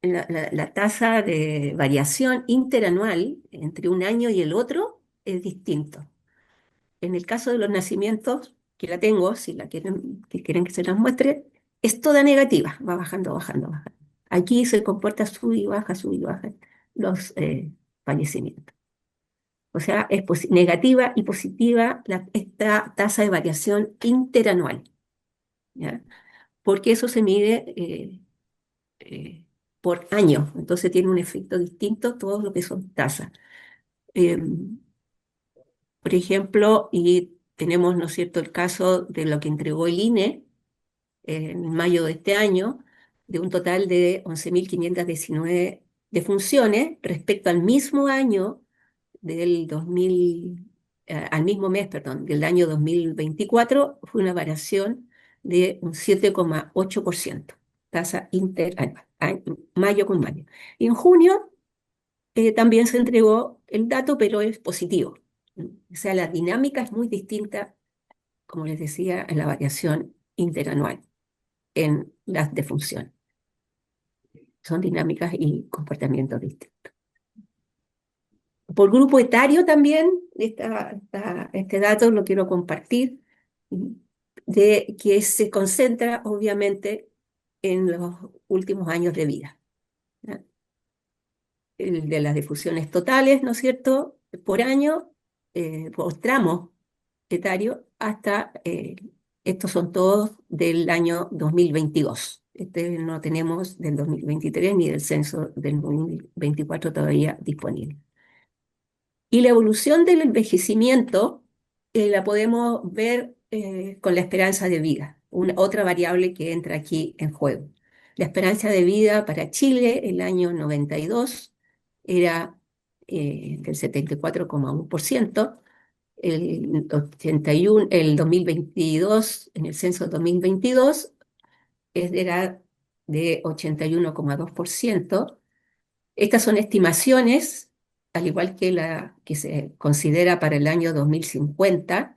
la tasa de variación interanual entre un año y el otro es distinto. En el caso de los nacimientos, que la tengo, si la quieren, que quieren que se las muestre, es toda negativa, va bajando, bajando, bajando. Aquí se comporta sub y baja los fallecimientos. O sea, es negativa y positiva esta tasa de variación interanual, ¿ya? Porque eso se mide eh, por año, entonces tiene un efecto distinto todo lo que son tasas. Por ejemplo, y tenemos, ¿no es cierto?, el caso de lo que entregó el INE en mayo de este año, de un total de 11.519 defunciones respecto al mismo año del 2000, al mismo mes, perdón, del año 2024, fue una variación de un 7,8%, tasa interanual, mayo con mayo. Y en junio también se entregó el dato, pero es positivo. O sea, la dinámica es muy distinta, como les decía, en la variación interanual en las defunciones. Son dinámicas y comportamientos distintos. Por grupo etario también, este dato lo quiero compartir, de que se concentra obviamente en los últimos años de vida, ¿ya? El de las difusiones totales, ¿no es cierto?, por año, por tramo etario, hasta, estos son todos del año 2022. Este no tenemos del 2023 ni del censo del 2024 todavía disponible. Y la evolución del envejecimiento la podemos ver con la esperanza de vida, otra variable que entra aquí en juego. La esperanza de vida para Chile el año 92 era del 74,1%, el 2022, en el censo 2022, era de 81,2%. Estas son estimaciones, al igual que la que se considera para el año 2050,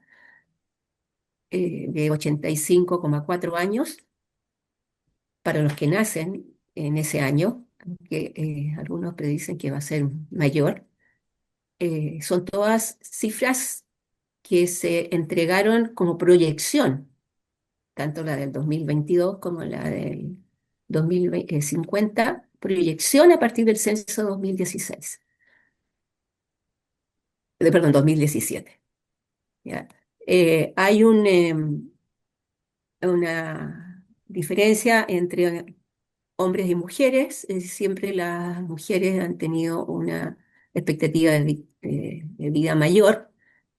de 85,4 años para los que nacen en ese año, aunque algunos predicen que va a ser mayor. Son todas cifras que se entregaron como proyección, tanto la del 2022 como la del 2050, proyección a partir del censo 2016. Perdón, 2017. ¿Ya? Hay una diferencia entre hombres y mujeres. Siempre las mujeres han tenido una expectativa de vida mayor,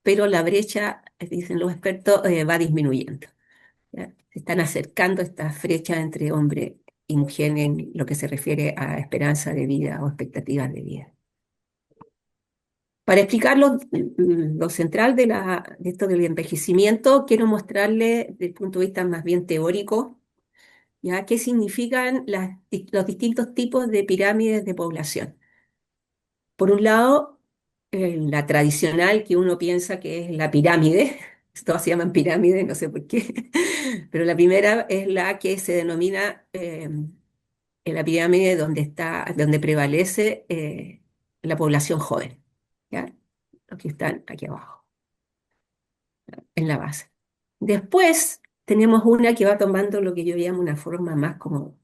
pero la brecha, dicen los expertos, va disminuyendo, ¿ya? Se están acercando estas brechas entre hombre y mujer en lo que se refiere a esperanza de vida o expectativas de vida. Para explicar lo central de esto del envejecimiento, quiero mostrarle desde el punto de vista más bien teórico, ¿ya?, qué significan los distintos tipos de pirámides de población. Por un lado, la tradicional que uno piensa que es la pirámide, todas se llaman pirámides, no sé por qué, pero la primera es la que se denomina en la pirámide donde prevalece la población joven, ¿ya? Los que están aquí abajo, en la base. Después tenemos una que va tomando lo que yo llamo una forma más como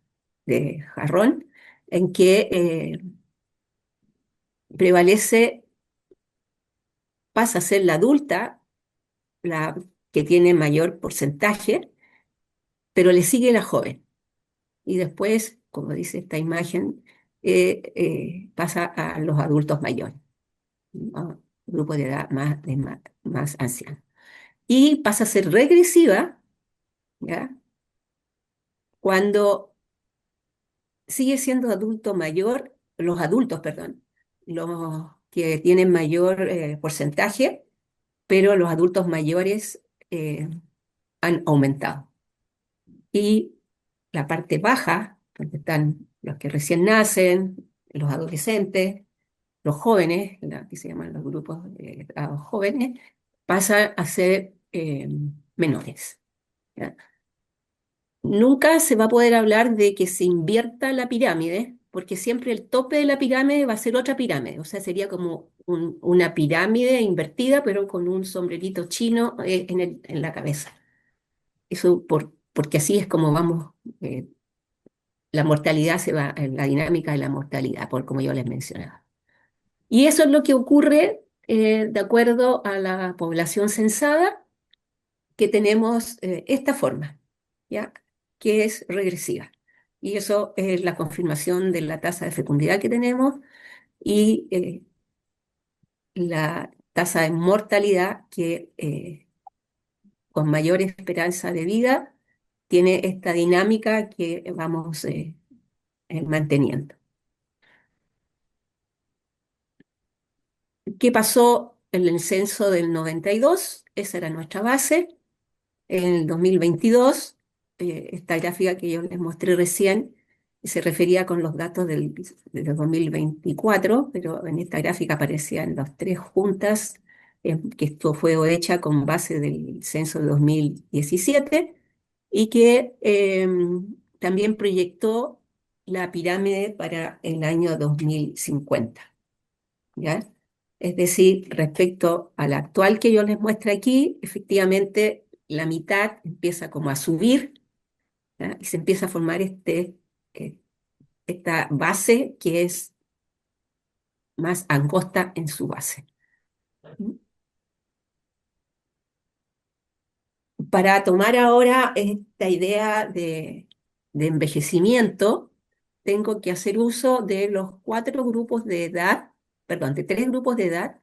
de jarrón, en que prevalece, pasa a ser la adulta, la que tiene mayor porcentaje, pero le sigue la joven. Y después, como dice esta imagen, pasa a los adultos mayores, ¿no? Grupo de edad más anciano. Y pasa a ser regresiva, ¿ya? Cuando sigue siendo adulto mayor, los adultos, perdón, los que tienen mayor porcentaje, pero los adultos mayores han aumentado. Y la parte baja, donde están los que recién nacen, los adolescentes, los jóvenes, que se llaman los grupos de jóvenes, pasan a ser menores, ¿ya? Nunca se va a poder hablar de que se invierta la pirámide, porque siempre el tope de la pirámide va a ser otra pirámide, o sea, sería como una pirámide invertida, pero con un sombrerito chino en la cabeza. Eso porque así es como vamos, la mortalidad se va, la dinámica de la mortalidad, por como yo les mencionaba. Y eso es lo que ocurre de acuerdo a la población censada, que tenemos esta forma, ¿ya? Que es regresiva. Y eso es la confirmación de la tasa de fecundidad que tenemos y la tasa de mortalidad que con mayor esperanza de vida tiene esta dinámica que vamos manteniendo. ¿Qué pasó en el censo del 92? Esa era nuestra base. En el 2022, esta gráfica que yo les mostré recién se refería con los datos del 2024, pero en esta gráfica aparecían las tres juntas, que esto fue hecha con base del censo de 2017 y que también proyectó la pirámide para el año 2050, ¿ya? Es decir, respecto a la actual que yo les muestro aquí, efectivamente la mitad empieza como a subir, ¿ya? Y se empieza a formar eh, esta base que es más angosta en su base. Para tomar ahora esta idea de envejecimiento, tengo que hacer uso de los cuatro grupos de edad, perdón, de tres grupos de edad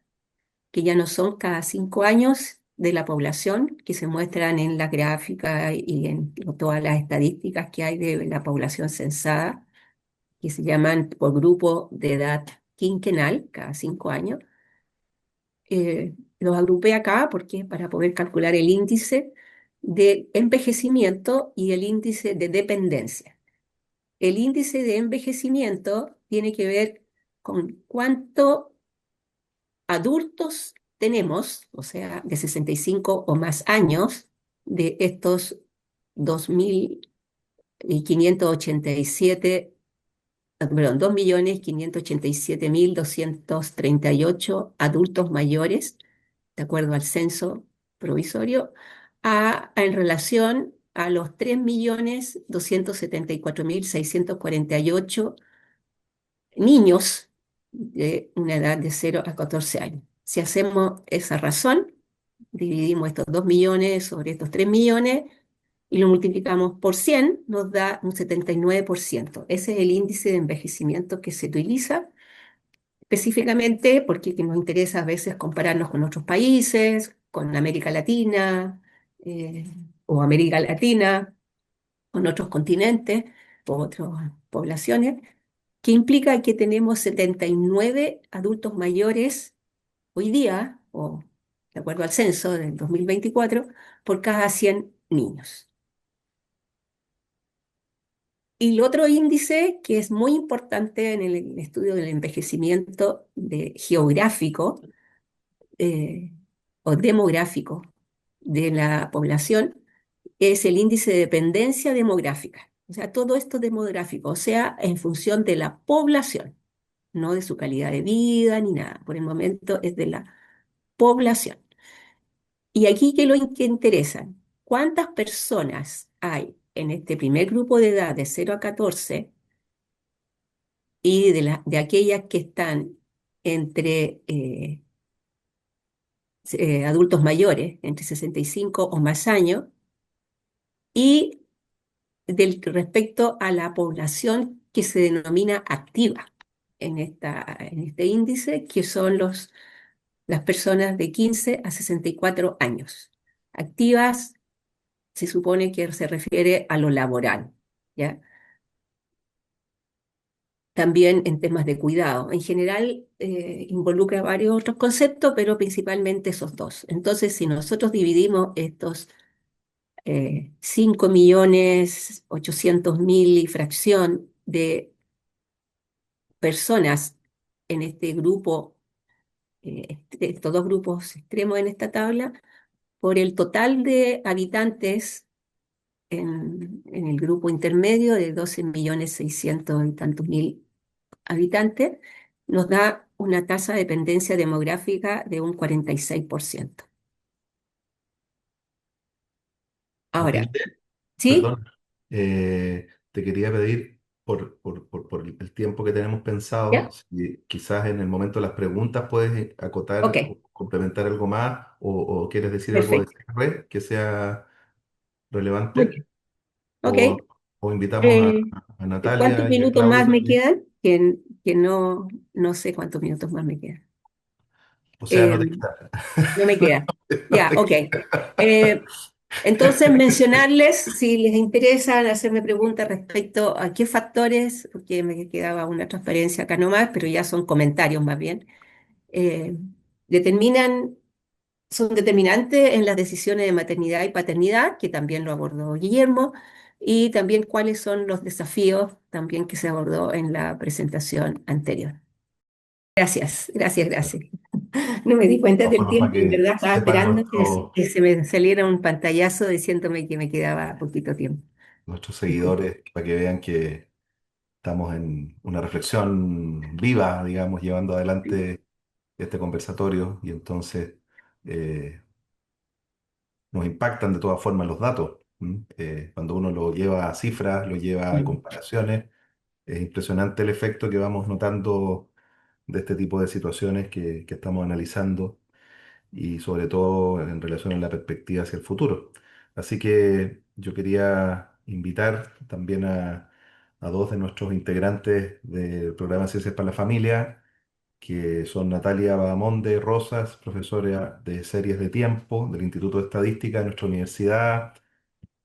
que ya no son cada 5 años de la población, que se muestran en la gráfica y en todas las estadísticas que hay de la población censada, que se llaman por grupo de edad quinquenal, cada 5 años. Los agrupé acá porque para poder calcular el índice de envejecimiento y el índice de dependencia. El índice de envejecimiento tiene que ver con cuánto adultos tenemos, o sea, de 65 o más años, de estos 2.587, perdón, 2.587.238 adultos mayores, de acuerdo al censo provisorio, en relación a los 3.274.648 niños de una edad de 0 a 14 años. Si hacemos esa razón, dividimos estos 2 millones sobre estos 3 millones y lo multiplicamos por 100, nos da un 79%. Ese es el índice de envejecimiento que se utiliza específicamente porque nos interesa a veces compararnos con otros países, con América Latina o América Latina, con otros continentes o otras poblaciones, que implica que tenemos 79 adultos mayores hoy día, o de acuerdo al censo del 2024, por cada 100 niños. Y el otro índice que es muy importante en el estudio del envejecimiento geográfico o demográfico de la población es el índice de dependencia demográfica. O sea, todo esto demográfico, o sea, en función de la población, no de su calidad de vida ni nada. Por el momento es de la población. Y aquí, ¿qué es lo que interesa? ¿Cuántas personas hay en este primer grupo de edad de 0 a 14 y de aquellas que están entre adultos mayores, entre 65 o más años, y respecto a la población que se denomina activa en este índice, que son las personas de 15 a 64 años? Activas se supone que se refiere a lo laboral, ¿ya? También en temas de cuidado. En general, involucra varios otros conceptos, pero principalmente esos dos. Entonces, si nosotros dividimos estos 5.800.000 y fracción de personas en este grupo, estos dos grupos extremos en esta tabla, por el total de habitantes en el grupo intermedio de 12.600.000 y tantos mil habitantes, nos da una tasa de dependencia demográfica de un 46%. Ahora, Matilde, ¿sí? perdón, te quería pedir por el tiempo que tenemos pensado, ¿Ya? si quizás en el momento de las preguntas puedes Ok, acotar o complementar algo más o quieres decir algo de perfecto. cierre que sea Muy relevante bien. Ok. o, o invitamos Eh, a ¿Cuántos Natalia y a minutos Claudio más me también. quedan? Que no, no sé cuántos minutos más me quedan. O sea, Eh, no te queda. no me queda. No Ya, te ok. queda. Eh, entonces, mencionarles, si les interesa hacerme preguntas respecto a qué factores, porque me quedaba una transparencia acá nomás, pero ya son comentarios más bien, eh, determinan, son determinantes en las decisiones de maternidad y paternidad, que también lo abordó Guillermo, y también cuáles son los desafíos también que se abordó en la presentación anterior. Gracias, gracias, gracias. No me di cuenta De todas del formas, para tiempo, en que verdad estaba sepan esperando que se me saliera un pantallazo diciéndome que me quedaba poquito tiempo. nuestros Disculpe. seguidores, para que vean que estamos en una reflexión viva, digamos, llevando adelante este conversatorio y entonces eh, nos impactan de todas formas los datos. ¿M? Cuando uno lo lleva a cifras, lo lleva a Mm. comparaciones, es impresionante el efecto que vamos notando de este tipo de situaciones que estamos analizando y sobre todo en relación a la perspectiva hacia el futuro. Así que yo quería invitar también a dos de nuestros integrantes del programa Ciencias para la Familia, que son Natalia Bahamonde Rosas, profesora de series de tiempo del Instituto de Estadística de nuestra universidad.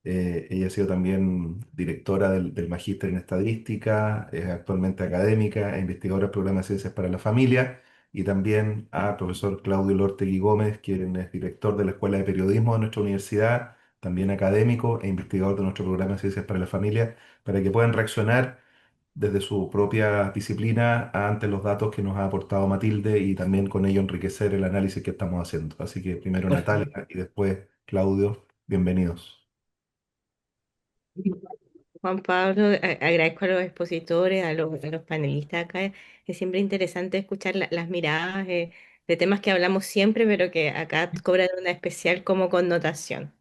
Ella ha sido también directora del Magíster en Estadística, es actualmente académica e investigadora del programa de Ciencias para la Familia, y también a profesor Claudio Lortegui Gómez, quien es director de la Escuela de Periodismo de nuestra universidad, también académico e investigador de nuestro programa de Ciencias para la Familia, para que puedan reaccionar desde su propia disciplina ante los datos que nos ha aportado Matilde y también con ello enriquecer el análisis que estamos haciendo. Así que primero Por Natalia favor. y después Claudio, bienvenidos. Juan Pablo, agradezco a los expositores, a los panelistas acá. Es siempre interesante escuchar las miradas de temas que hablamos siempre, pero que acá cobran una especial como connotación.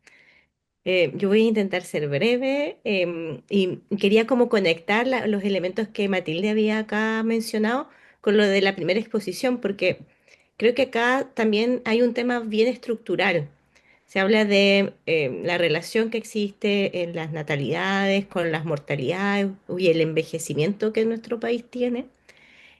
Yo voy a intentar ser breve y quería como conectar los elementos que Matilde había acá mencionado con lo de la primera exposición, porque creo que acá también hay un tema bien estructural. Se habla de la relación que existe en las natalidades con las mortalidades y el envejecimiento que nuestro país tiene.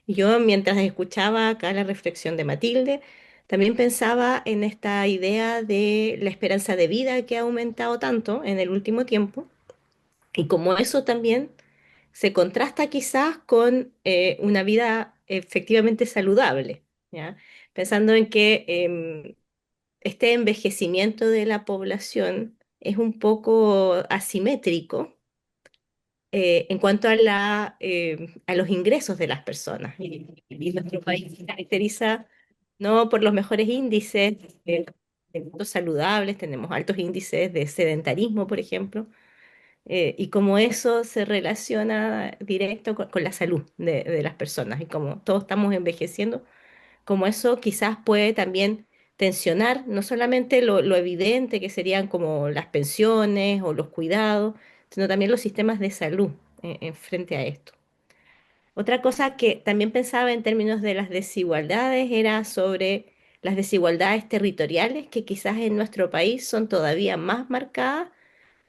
Y yo, mientras escuchaba acá la reflexión de Matilde, también pensaba en esta idea de la esperanza de vida que ha aumentado tanto en el último tiempo y como eso también se contrasta quizás con una vida efectivamente saludable, ¿ya? Pensando en que este envejecimiento de la población es un poco asimétrico en cuanto a a los ingresos de las personas. Y nuestro país se caracteriza no por los mejores índices de gustos saludables, tenemos altos índices de sedentarismo, por ejemplo, y cómo eso se relaciona directo con la salud de las personas. Y como todos estamos envejeciendo, como eso quizás puede también tensionar no solamente lo evidente que serían como las pensiones o los cuidados, sino también los sistemas de salud en frente a esto. Otra cosa que también pensaba en términos de las desigualdades era sobre las desigualdades territoriales que quizás en nuestro país son todavía más marcadas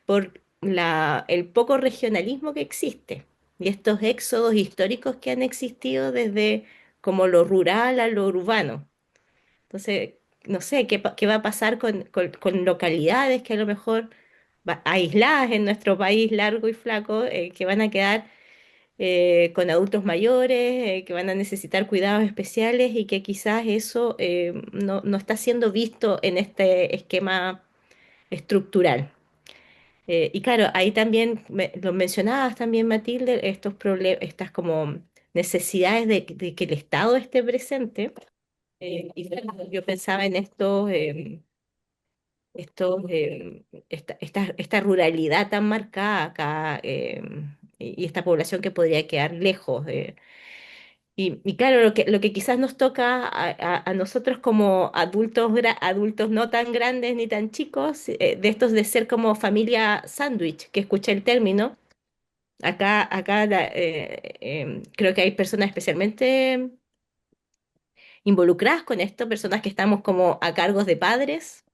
por el poco regionalismo que existe y estos éxodos históricos que han existido desde como lo rural a lo urbano. Entonces, no sé qué va a pasar con localidades que a lo mejor aisladas en nuestro país largo y flaco, que van a quedar con adultos mayores, que van a necesitar cuidados especiales y que quizás eso no está siendo visto en este esquema estructural. Y claro, ahí también lo mencionabas también, Matilde, estos problemas, estas como necesidades de que el Estado esté presente. Y claro, yo pensaba en esta ruralidad tan marcada acá, y esta población que podría quedar lejos. Y claro, lo que quizás nos toca a nosotros como adultos, adultos no tan grandes ni tan chicos, de estos de ser como familia sándwich, que escuché el término. Acá creo que hay personas especialmente involucradas con esto, personas que estamos como a cargos de padres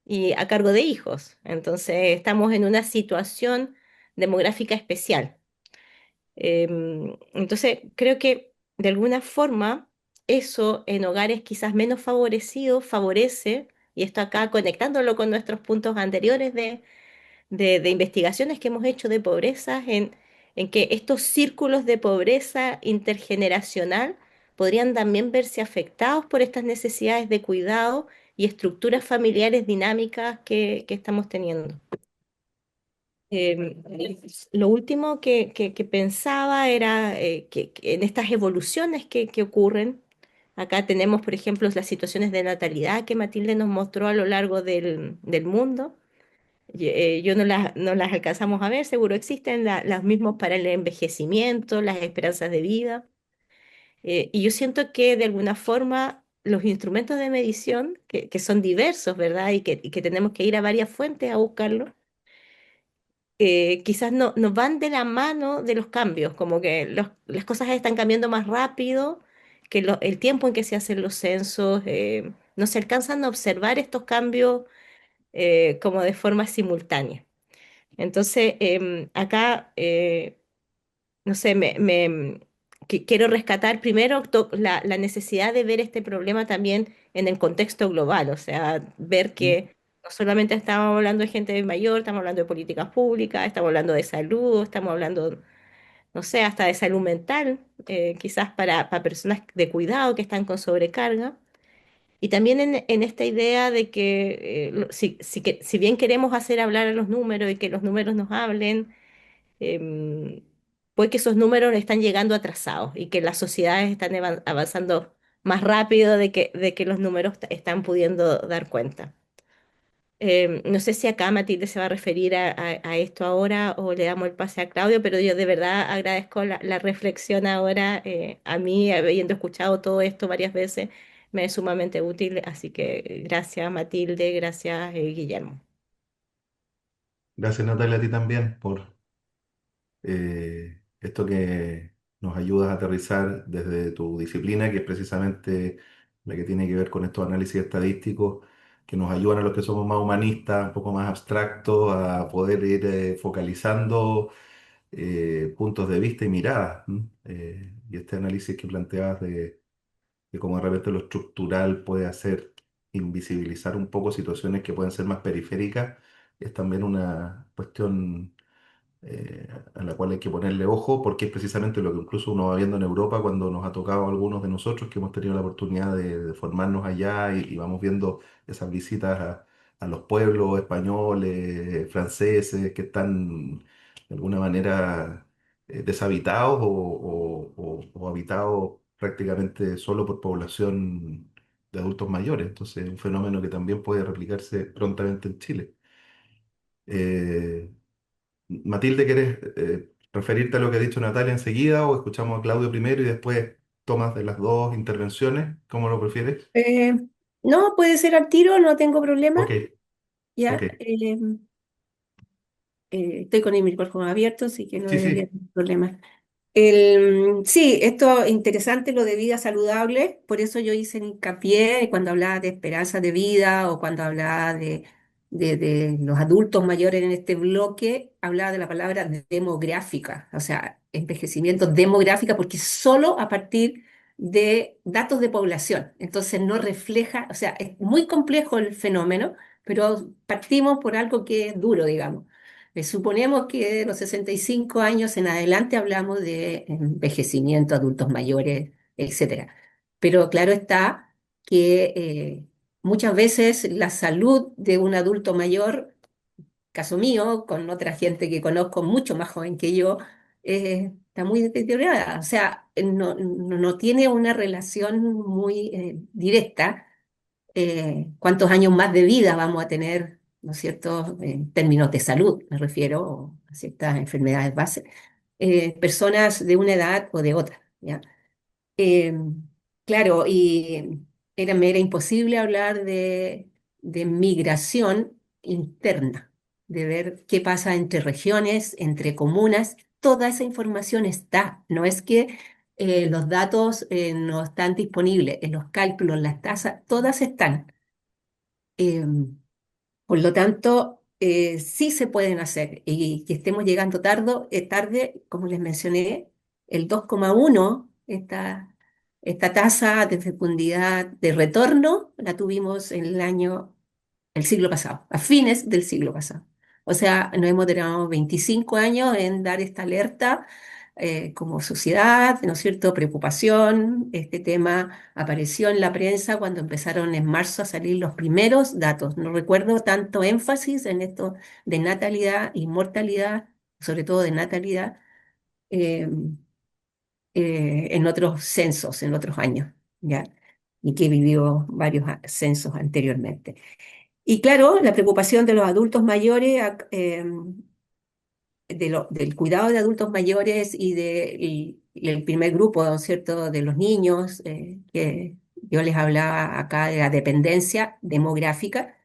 y a cargo de hijos. Entonces, estamos en una situación demográfica especial. Entonces, creo que de alguna forma eso en hogares quizás menos favorecidos favorece, y esto acá conectándolo con nuestros puntos anteriores de investigaciones que hemos hecho de pobreza, en que estos círculos de pobreza intergeneracional podrían también verse afectados por estas necesidades de cuidado y estructuras familiares dinámicas que estamos teniendo. Lo último que pensaba era que en estas evoluciones que ocurren, acá tenemos, por ejemplo, las situaciones de natalidad que Matilde nos mostró a lo largo del mundo. Yo no las alcanzamos a ver, seguro existen las mismas para el envejecimiento, las esperanzas de vida. Y yo siento que de alguna forma los instrumentos de medición, que son diversos, ¿verdad? Y que tenemos que ir a varias fuentes a buscarlos, quizás no van de la mano de los cambios, como que las cosas están cambiando más rápido que el tiempo en que se hacen los censos, no se alcanzan a observar estos cambios como de forma simultánea. Entonces, acá, no sé, quiero rescatar primero la necesidad de ver este problema también en el contexto global, o sea, ver que no solamente estamos hablando de gente mayor, estamos hablando de políticas públicas, estamos hablando de salud, estamos hablando, no sé, hasta de salud mental, quizás para personas de cuidado que están con sobrecarga. Y también en esta idea de que, si bien queremos hacer hablar a los números y que los números nos hablen, em, puede que esos números están llegando atrasados y que las sociedades están avanzando más rápido de que los números están pudiendo dar cuenta. No sé si acá Matilde se va a referir a esto ahora o le damos el pase a Claudio, pero yo de verdad agradezco la reflexión ahora. A mí, habiendo escuchado todo esto varias veces, me es sumamente útil, así que gracias Matilde, gracias Guillermo. Gracias, Natalia, a ti también por esto que nos ayudas a aterrizar desde tu disciplina, que es precisamente la que tiene que ver con estos análisis estadísticos, que nos ayudan a los que somos más humanistas, un poco más abstractos, a poder ir focalizando puntos de vista y miradas. ¿M? Y este análisis que planteabas de cómo de repente lo estructural puede hacer invisibilizar un poco situaciones que pueden ser más periféricas, es también una cuestión a la cual hay que ponerle ojo, porque es precisamente lo que incluso uno va viendo en Europa cuando nos ha tocado a algunos de nosotros que hemos tenido la oportunidad de formarnos allá y vamos viendo esas visitas a los pueblos españoles, franceses, que están de alguna manera deshabitados o habitados prácticamente solo por población de adultos mayores. Entonces, un fenómeno que también puede replicarse prontamente en Chile. Eh, Matilde, ¿quieres referirte a lo que ha dicho Natalia enseguida o escuchamos a Claudio primero y después tomas de las dos intervenciones? ¿Cómo lo prefieres? Eh, no, puede ser al tiro, no tengo problema. Ok, ok. Ya, estoy con el micrófono abierto, así que no Sí, debería sí. tener problema. Sí, esto es interesante lo de vida saludable, por eso yo hice hincapié cuando hablaba de esperanza de vida o cuando hablaba de los adultos mayores en este bloque, hablaba de la palabra demográfica, o sea, envejecimiento demográfica, porque solo a partir de datos de población, entonces no refleja, o sea, es muy complejo el fenómeno, pero partimos por algo que es duro, digamos. Suponemos que de los 65 años en adelante hablamos de envejecimiento, adultos mayores, etcétera. Pero claro está que muchas veces la salud de un adulto mayor, caso mío, con otra gente que conozco mucho más joven que yo, está muy deteriorada. O sea, no tiene una relación muy directa cuántos años más de vida vamos a tener, ¿no es cierto?, en términos de salud, me refiero a ciertas enfermedades base, personas de una edad o de otra, ¿ya? Eh, claro, y me era imposible hablar de migración interna, de ver qué pasa entre regiones, entre comunas. Toda esa información está, no es que los datos no están disponibles, en los cálculos, las tasas, todas están. Eh, por lo tanto, sí se pueden hacer y que estemos llegando tarde, como les mencioné, el 2,1, esta tasa de fecundidad de retorno la tuvimos en el siglo pasado, a fines del siglo pasado. O sea, nos hemos demorado 25 años en dar esta alerta como sociedad, ¿no es cierto? Preocupación. Este tema apareció en la prensa cuando empezaron en marzo a salir los primeros datos. No recuerdo tanto énfasis en esto de natalidad y mortalidad, sobre todo de natalidad, eh, en otros censos, en otros años, ¿ya? Y que vivió varios censos anteriormente. Y claro, la preocupación de los adultos mayores, del cuidado de adultos mayores y el primer grupo, ¿no es cierto?, de los niños, que yo les hablaba acá de la dependencia demográfica,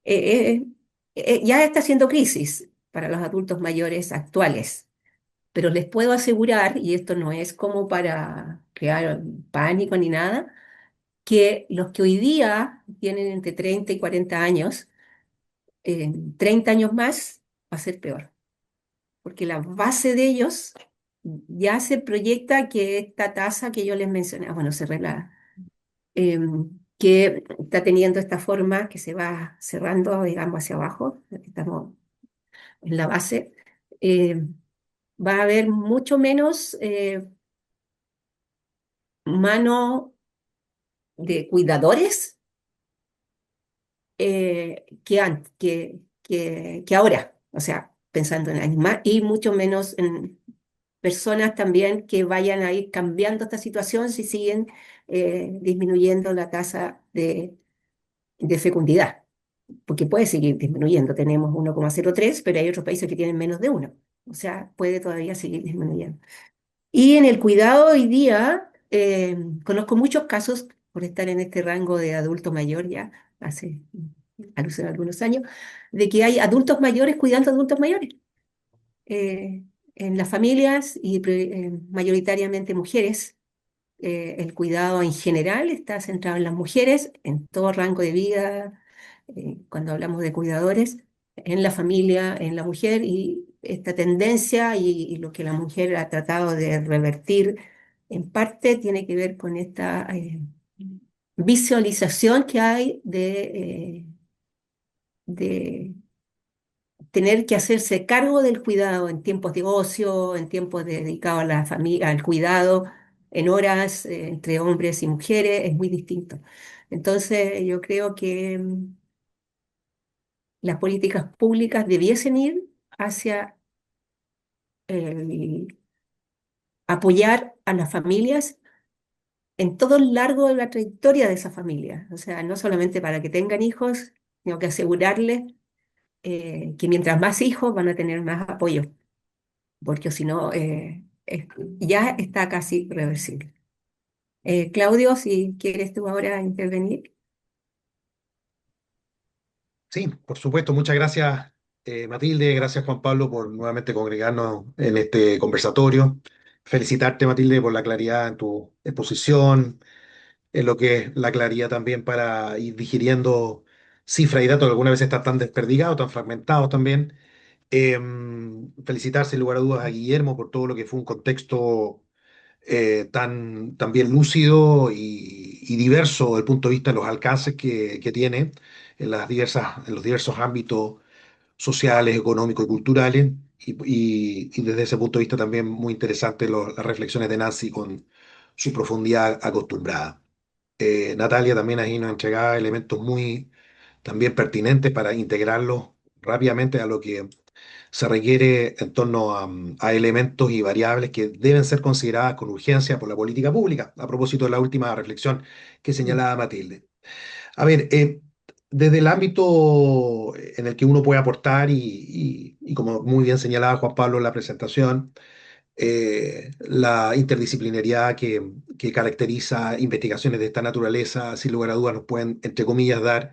eh, ya está siendo crisis para los adultos mayores actuales. Pero les puedo asegurar, y esto no es como para crear pánico ni nada, que los que hoy día tienen entre 30 y 40 años, en 30 años más va a ser peor, porque la base de ellos ya se proyecta que esta tasa que yo les mencioné, bueno, que está teniendo esta forma que se va cerrando, digamos, hacia abajo, estamos en la base, eh, va a haber mucho menos mano de cuidadores que ahora, o sea, pensando en años más, y mucho menos en personas también que vayan a ir cambiando esta situación si siguen disminuyendo la tasa de fecundidad, porque puede seguir disminuyendo. Tenemos 1,03, pero hay otros países que tienen menos de uno, o sea, puede todavía seguir disminuyendo. Y en el cuidado hoy día, conozco muchos casos, por estar en este rango de adulto mayor ya, hace alusión a algunos años, de que hay adultos mayores cuidando a adultos mayores eh, en las familias y mayoritariamente mujeres. El cuidado en general está centrado en las mujeres, en todo rango de vida, cuando hablamos de cuidadores, en la familia, en la mujer, y esta tendencia y lo que la mujer ha tratado de revertir en parte tiene que ver con esta visualización que hay de tener que hacerse cargo del cuidado en tiempos de ocio, en tiempos dedicados a la familia, al cuidado, en horas entre hombres y mujeres, es muy distinto. Entonces, yo creo que las políticas públicas debiesen ir hacia el apoyar a las familias en todo el largo de la trayectoria de esa familia. O sea, no solamente para que tengan hijos, sino que asegurarles que mientras más hijos van a tener más apoyo, porque si no, ya está casi reversible. Claudio, si quieres tú ahora intervenir. Sí, por supuesto. Muchas gracias, Matilde. Gracias, Juan Pablo, por nuevamente congregarnos en este conversatorio. Felicitarte, Matilde, por la claridad en tu exposición, en lo que es la claridad también para ir digiriendo cifras y datos que algunas veces están tan desperdigados, tan fragmentados también. Felicitar, sin lugar a dudas, a Guillermo por todo lo que fue un contexto tan bien lúcido y diverso desde el punto de vista de los alcances que tiene en los diversos ámbitos sociales, económicos y culturales. Y desde ese punto de vista también muy interesante las reflexiones de Nancy con su profundidad acostumbrada. Natalia también ahí nos entregaba elementos muy también pertinentes para integrarlos rápidamente a lo que se requiere en torno a elementos y variables que deben ser consideradas con urgencia por la política pública, a propósito de la última reflexión que Mm. señalaba Matilde. A ver, desde el ámbito en el que uno puede aportar y como muy bien señalaba Juan Pablo en la presentación, la interdisciplinariedad que caracteriza investigaciones de esta naturaleza, sin lugar a dudas, nos pueden, entre comillas, dar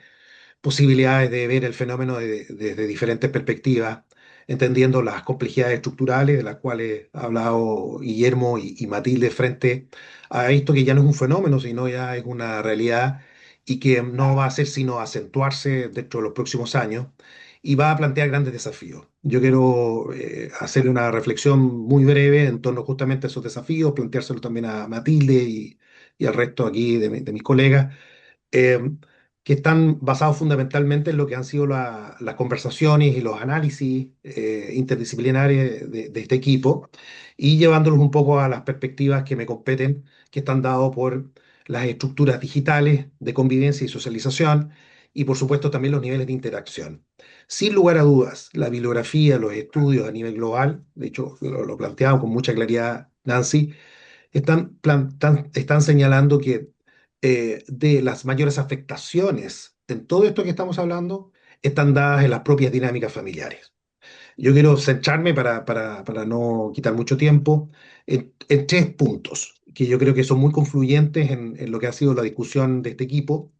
posibilidades de ver el fenómeno desde diferentes perspectivas, entendiendo las complejidades estructurales de las cuales ha hablado Guillermo y Matilde frente a esto que ya no es un fenómeno, sino ya es una realidad y que no va a hacer sino acentuarse dentro de los próximos años y va a plantear grandes desafíos. Yo quiero hacer una reflexión muy breve en torno justamente a esos desafíos, planteárselo también a Matilde y al resto aquí de mis colegas eh, que están basados fundamentalmente en lo que han sido las conversaciones y los análisis interdisciplinarios de este equipo y llevándolos un poco a las perspectivas que me competen, que están dados por las estructuras digitales de convivencia y socialización y por supuesto también los niveles de interacción. Sin lugar a dudas, la bibliografía, los estudios a nivel global, de hecho lo planteamos con mucha claridad Nancy, están señalando que de las mayores afectaciones en todo esto que estamos hablando están dadas en las propias dinámicas familiares. Yo quiero centrarme para no quitar mucho tiempo en tres puntos que yo creo que son muy confluyentes en lo que ha sido la discusión de este equipo.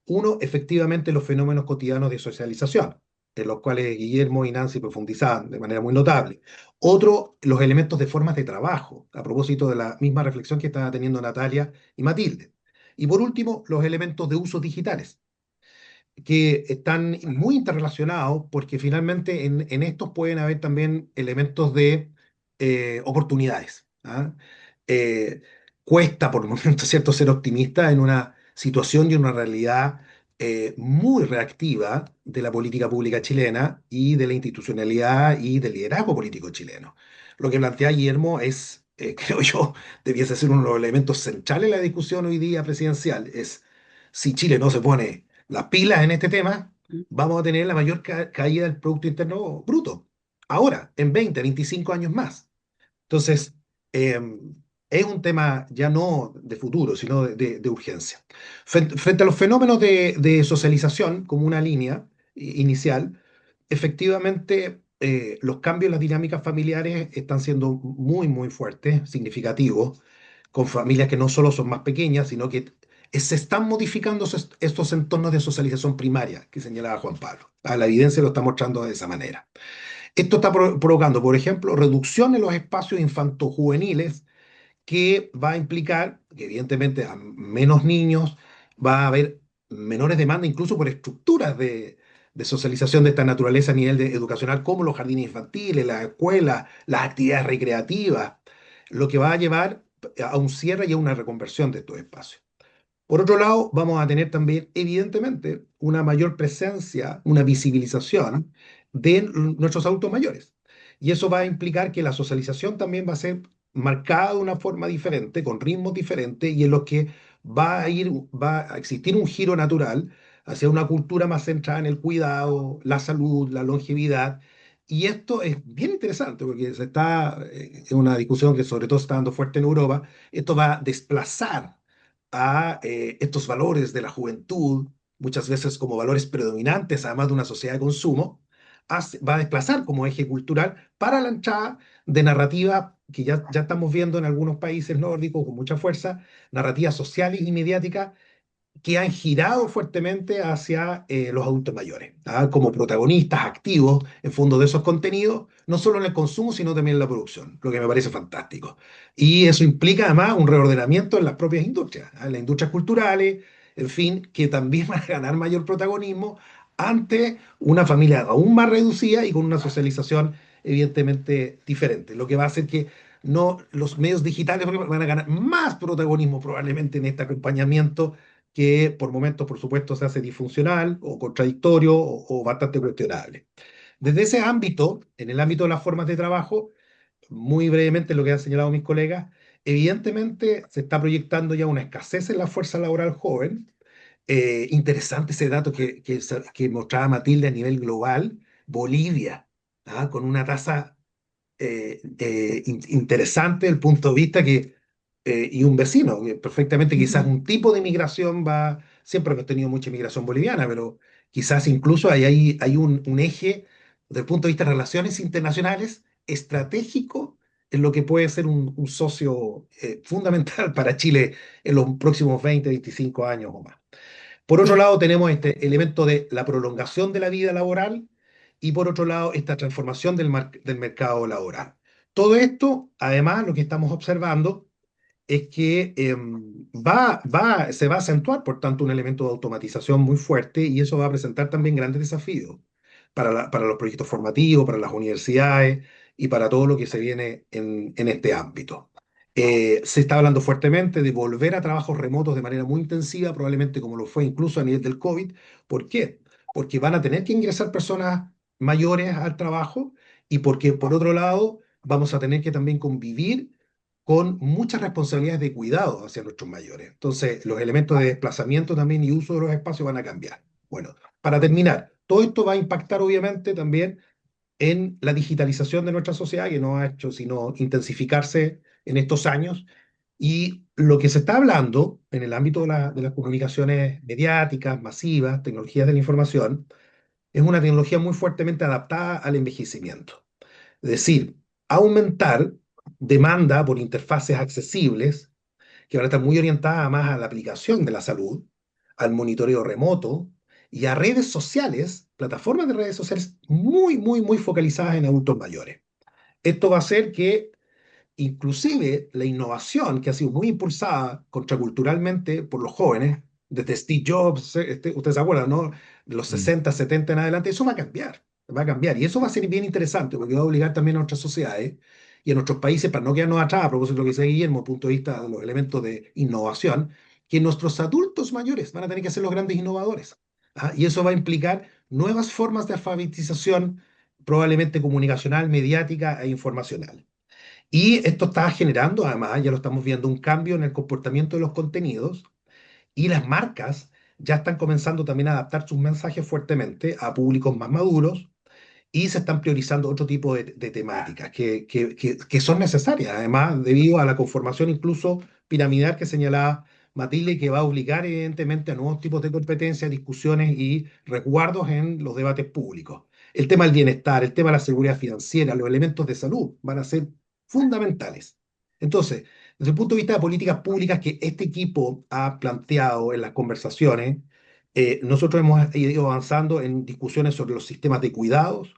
Uno, efectivamente, los fenómenos cotidianos de socialización, en los cuales Guillermo y Nancy profundizaban de manera muy notable. Otro, los elementos de formas de trabajo, a propósito de la misma reflexión que estaba teniendo Natalia y Matilde. Y por último, los elementos de usos digitales que están muy interrelacionados porque finalmente en estos pueden haber también elementos de oportunidades. ¿Ah? Eh, Cuesta por momentos, ¿cierto?, ser optimista en una situación y una realidad muy reactiva de la política pública chilena y de la institucionalidad y del liderazgo político chileno. Lo que plantea Guillermo es, creo yo, debiese ser uno de los elementos centrales de la discusión hoy día presidencial, es si Chile no se pone las pilas en este tema, vamos a tener la mayor caída del Producto Interno Bruto. Ahora, en 20, 25 años más. Entonces, eh, es un tema ya no de futuro, sino de urgencia. Frente a los fenómenos de socialización, como una línea inicial, efectivamente los cambios en las dinámicas familiares están siendo muy, muy fuertes, significativos, con familias que no solo son más pequeñas, sino que se están modificando estos entornos de socialización primaria que señalaba Juan Pablo. La evidencia lo está mostrando de esa manera. Esto está provocando, por ejemplo, reducción en los espacios infantojuveniles que va a implicar que evidentemente a menos niños va a haber menores demandas incluso por estructuras de socialización de esta naturaleza a nivel educacional, como los jardines infantiles, las escuelas, las actividades recreativas, lo que va a llevar a un cierre y a una reconversión de estos espacios. Por otro lado, vamos a tener también, evidentemente, una mayor presencia, una visibilización de nuestros adultos mayores. Y eso va a implicar que la socialización también va a ser marcada de una forma diferente, con ritmos diferentes, y en los que va a existir un giro natural hacia una cultura más centrada en el cuidado, la salud, la longevidad. Y esto es bien interesante porque es una discusión que sobre todo está dando fuerte en Europa. Esto va a desplazar a estos valores de la juventud, muchas veces como valores predominantes, además de una sociedad de consumo, va a desplazar como eje cultural para la entrada de narrativa que ya estamos viendo en algunos países nórdicos con mucha fuerza, narrativas sociales y mediáticas que han girado fuertemente hacia los adultos mayores, ¿ah? Como protagonistas activos, en fondo, de esos contenidos, no solo en el consumo, sino también en la producción, lo que me parece fantástico. Y eso implica además un reordenamiento en las propias industrias, ¿ah? En las industrias culturales, en fin, que también van a ganar mayor protagonismo ante una familia aún más reducida y con una socialización evidentemente diferente, lo que va a hacer que no, los medios digitales por ejemplo, van a ganar más protagonismo probablemente en este acompañamiento que por momentos, por supuesto, se hace disfuncional o contradictorio o bastante cuestionable. Desde ese ámbito, en el ámbito de las formas de trabajo, muy brevemente lo que han señalado mis colegas, evidentemente se está proyectando ya una escasez en la fuerza laboral joven. Interesante ese dato que mostraba Matilde a nivel global. Bolivia, ¿ah? Con una tasa interesante desde el punto de vista y un vecino, que perfectamente quizás un tipo de migración siempre hemos tenido mucha inmigración boliviana, pero quizás incluso hay un eje desde el punto de vista de relaciones internacionales estratégico en lo que puede ser un socio fundamental para Chile en los próximos 20, 25 años o más. Por otro lado, tenemos este elemento de la prolongación de la vida laboral y por otro lado, esta transformación del mercado laboral. Todo esto, además, lo que estamos observando es que se va a acentuar, por tanto, un elemento de automatización muy fuerte y eso va a presentar también grandes desafíos para los proyectos formativos, para las universidades y para todo lo que se viene en este ámbito. Se está hablando fuertemente de volver a trabajos remotos de manera muy intensiva, probablemente como lo fue incluso a nivel del COVID. ¿Por qué? Porque van a tener que ingresar personas mayores al trabajo y porque, por otro lado, vamos a tener que también convivir con muchas responsabilidades de cuidado hacia nuestros mayores. Entonces, los elementos de desplazamiento también y uso de los espacios van a cambiar. Bueno, para terminar, todo esto va a impactar obviamente también en la digitalización de nuestra sociedad, que no ha hecho sino intensificarse en estos años. Y lo que se está hablando en el ámbito de las comunicaciones mediáticas, masivas, tecnologías de la información, es una tecnología muy fuertemente adaptada al envejecimiento. Es decir, aumentar demanda por interfaces accesibles que van a estar muy orientadas más a la aplicación de la salud, al monitoreo remoto y a redes sociales, plataformas de redes sociales muy, muy, muy focalizadas en adultos mayores. Esto va a hacer que inclusive la innovación que ha sido muy impulsada contraculturalmente por los jóvenes, desde Steve Jobs, ustedes se acuerdan, ¿no? De los Mm. 60, 70 en adelante, eso va a cambiar, va a cambiar. Y eso va a ser bien interesante porque va a obligar también a nuestras sociedades y a nuestros países, para no quedarnos atrás, a propósito de lo que dice Guillermo, desde el punto de vista de los elementos de innovación, que nuestros adultos mayores van a tener que ser los grandes innovadores. ¿Ah? Y eso va a implicar nuevas formas de alfabetización, probablemente comunicacional, mediática e informacional. Y esto está generando, además, ya lo estamos viendo, un cambio en el comportamiento de los contenidos y las marcas ya están comenzando también a adaptar sus mensajes fuertemente a públicos más maduros y se están priorizando otro tipo de temáticas que son necesarias, además, debido a la conformación incluso piramidal que señalaba Matilde, que va a obligar evidentemente a nuevos tipos de competencias, discusiones y resguardos en los debates públicos. El tema del bienestar, el tema de la seguridad financiera, los elementos de salud van a ser fundamentales. Entonces, desde el punto de vista de políticas públicas que este equipo ha planteado en las conversaciones, nosotros hemos ido avanzando en discusiones sobre los sistemas de cuidados,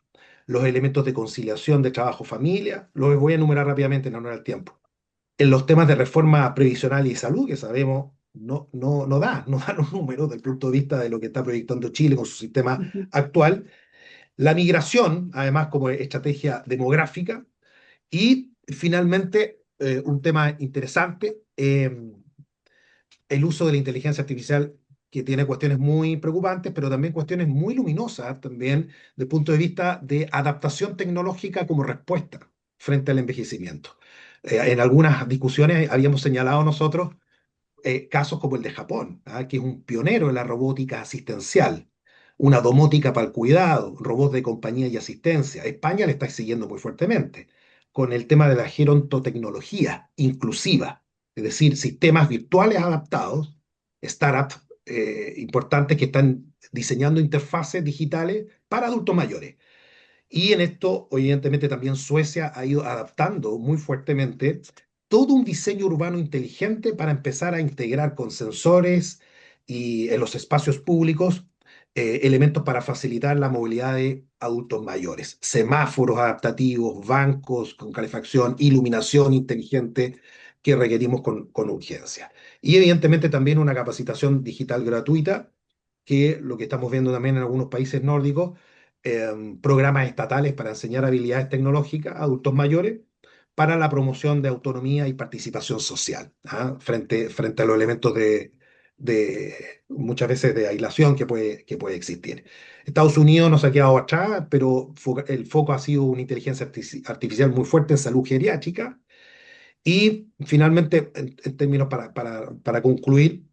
los elementos de conciliación de trabajo-familia, los voy a enumerar rápidamente en honor al tiempo. En los temas de reforma previsional y salud, que sabemos no da los números desde el punto de vista de lo que está proyectando Chile con su sistema Ujú. actual. La migración, además, como estrategia demográfica. Y finalmente, un tema interesante, el uso de la inteligencia artificial que tiene cuestiones muy preocupantes, pero también cuestiones muy luminosas, también desde el punto de vista de adaptación tecnológica como respuesta frente al envejecimiento. En algunas discusiones habíamos señalado nosotros casos como el de Japón, ¿ah? Que es un pionero en la robótica asistencial, una domótica para el cuidado, robots de compañía y asistencia. España le está siguiendo muy fuertemente con el tema de la gerontotecnología inclusiva, es decir, sistemas virtuales adaptados, startups importantes que están diseñando interfaces digitales para adultos mayores. Y en esto, evidentemente, también Suecia ha ido adaptando muy fuertemente todo un diseño urbano inteligente para empezar a integrar con sensores y en los espacios públicos elementos para facilitar la movilidad de adultos mayores, semáforos adaptativos, bancos con calefacción, iluminación inteligente que requerimos con urgencia. Y evidentemente también una capacitación digital gratuita, que lo que estamos viendo también en algunos países nórdicos, programas estatales para enseñar habilidades tecnológicas a adultos mayores para la promoción de autonomía y participación social, ¿ah? Frente a los elementos muchas veces de aislación que puede existir. Estados Unidos nos ha quedado atrás, pero el foco ha sido una inteligencia artificial muy fuerte en salud geriátrica. Y finalmente, en términos para concluir,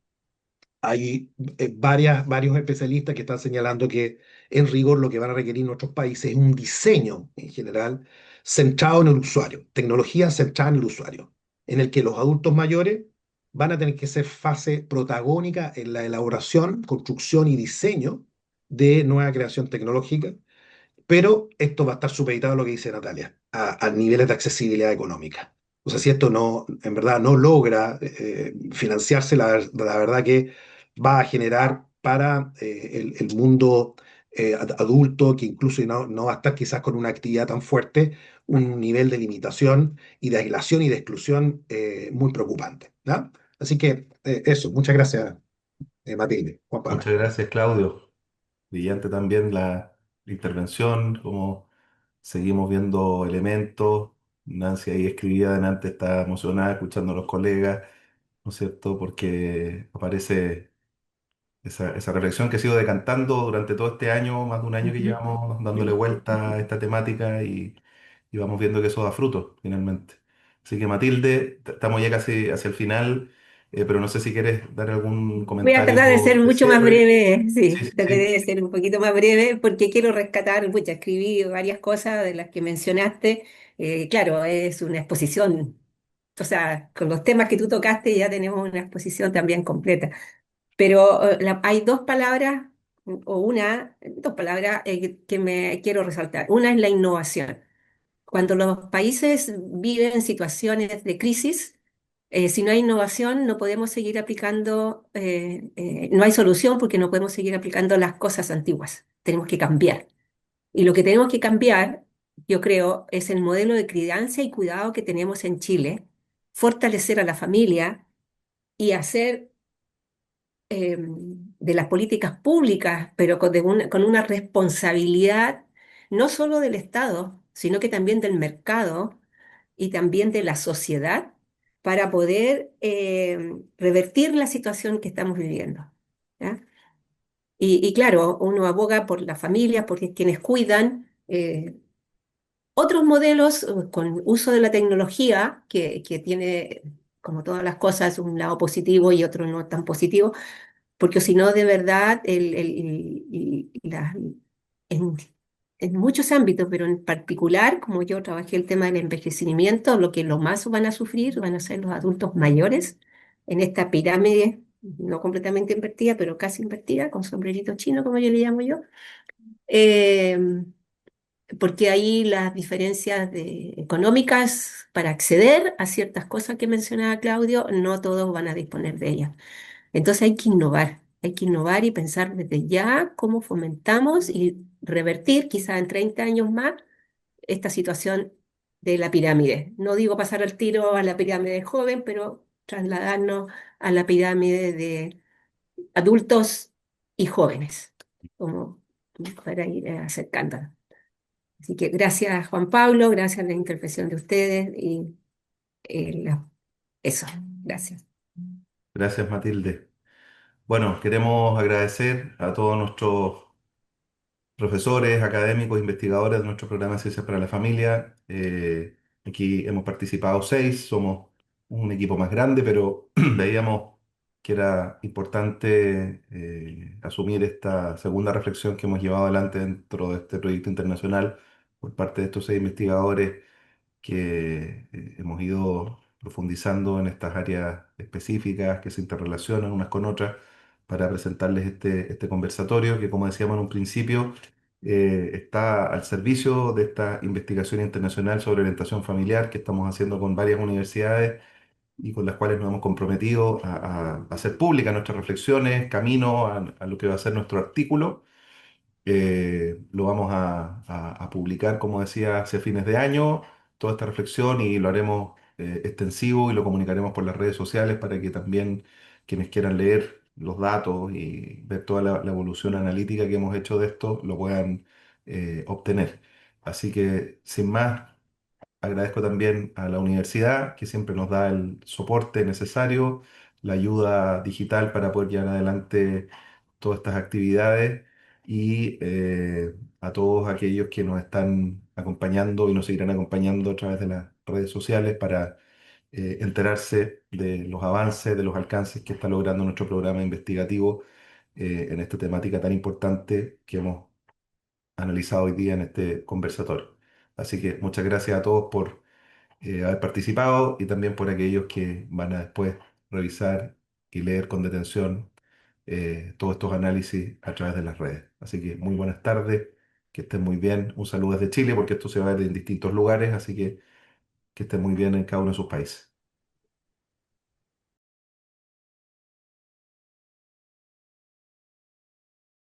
hay varios especialistas que están señalando que en rigor lo que van a requerir nuestros países es un diseño en general centrado en el usuario, tecnología centrada en el usuario, en el que los adultos mayores van a tener que ser fase protagónica en la elaboración, construcción y diseño de nueva creación tecnológica, pero esto va a estar supeditado a lo que dice Natalia, a niveles de accesibilidad económica. O sea, si esto no, en verdad no logra financiarse, la verdad que va a generar para el mundo adulto, que incluso no va a estar quizás con una actividad tan fuerte, un nivel de limitación y de aislación y de exclusión muy preocupante, ¿no? Así que eso, muchas gracias, Matilde, Juan Pablo. Muchas gracias, Claudio. Brillante también la intervención, como seguimos viendo elementos. Nancy ahí escribía adelante, está emocionada escuchando a los colegas, ¿no es cierto? Porque aparece esa reflexión que ha sido decantando durante todo este año, más de un año que Ujú. llevamos dándole Sí. vuelta a esta temática y vamos viendo que eso da fruto finalmente. Así que Matilde, estamos ya casi hacia el final, pero no sé si quieres dar algún Voy a tratar de comentario ser de mucho más cierre. breve, Sí, sí, sí, trataré sí. de ser un poquito más breve porque quiero rescatar, pucha, escribí varias cosas de las que mencionaste. Claro, es una exposición, o sea, con los temas que tú tocaste ya tenemos una exposición también completa. Pero hay dos palabras, dos palabras que me quiero resaltar. Una es la innovación. Cuando los países viven situaciones de crisis, si no hay innovación, no podemos seguir aplicando, no hay solución porque no podemos seguir aplicando las cosas antiguas. Tenemos que cambiar. Y lo que tenemos que cambiar, yo creo, es el modelo de crianza y cuidado que tenemos en Chile, fortalecer a la familia y hacer de las políticas públicas, pero con una responsabilidad no solo del Estado, sino que también del mercado y también de la sociedad para poder revertir la situación que estamos viviendo. ¿Ya? Y claro, uno aboga por la familia, porque quienes cuidan. Otros modelos con uso de la tecnología, que tiene, como todas las cosas, un lado positivo y otro no tan positivo, porque si no, de verdad, en, en muchos ámbitos, pero en particular, como yo trabajé el tema del envejecimiento, lo más van a sufrir van a ser los adultos mayores en esta pirámide, no completamente invertida, pero casi invertida, con sombrerito chino, como yo le llamo yo. Eh, Porque ahí las diferencias económicas para acceder a ciertas cosas que mencionaba Claudio, no todos van a disponer de ellas. Entonces hay que innovar y pensar desde ya cómo fomentamos y revertir quizá en 30 años más esta situación de la pirámide. No digo pasar al tiro a la pirámide joven, pero trasladarnos a la pirámide de adultos y jóvenes, como para ir acercándonos. Así que gracias Juan Pablo, gracias a la intervención de ustedes y eso, gracias. Gracias, Matilde. Bueno, queremos agradecer a todos nuestros profesores, académicos, investigadores de nuestro programa de Ciencias para la Familia. Aquí hemos participado seis, somos un equipo más grande, pero veíamos que era importante asumir esta segunda reflexión que hemos llevado adelante dentro de este proyecto internacional por parte de estos seis investigadores que hemos ido profundizando en estas áreas específicas que se interrelacionan unas con otras para presentarles este conversatorio que, como decíamos en un principio, está al servicio de esta investigación internacional sobre orientación familiar que estamos haciendo con varias universidades y con las cuales nos hemos comprometido a hacer públicas nuestras reflexiones, camino a lo que va a ser nuestro artículo. Lo vamos a publicar, como decía, hacia fines de año, toda esta reflexión, y lo haremos extensivo y lo comunicaremos por las redes sociales para que también quienes quieran leer los datos y ver toda la evolución analítica que hemos hecho de esto lo puedan obtener. Así que, sin más, agradezco también a la universidad que siempre nos da el soporte necesario, la ayuda digital para poder llevar adelante todas estas actividades, y a todos aquellos que nos están acompañando y nos seguirán acompañando a través de las redes sociales para enterarse de los avances, de los alcances que está logrando nuestro programa investigativo en esta temática tan importante que hemos analizado hoy día en este conversatorio. Así que muchas gracias a todos por haber participado, y también por aquellos que van a después revisar y leer con detención todos estos análisis a través de las redes. Así que muy buenas tardes, que estén muy bien. Un saludo desde Chile, porque esto se va a ver en distintos lugares, así que estén muy bien en cada uno de sus países.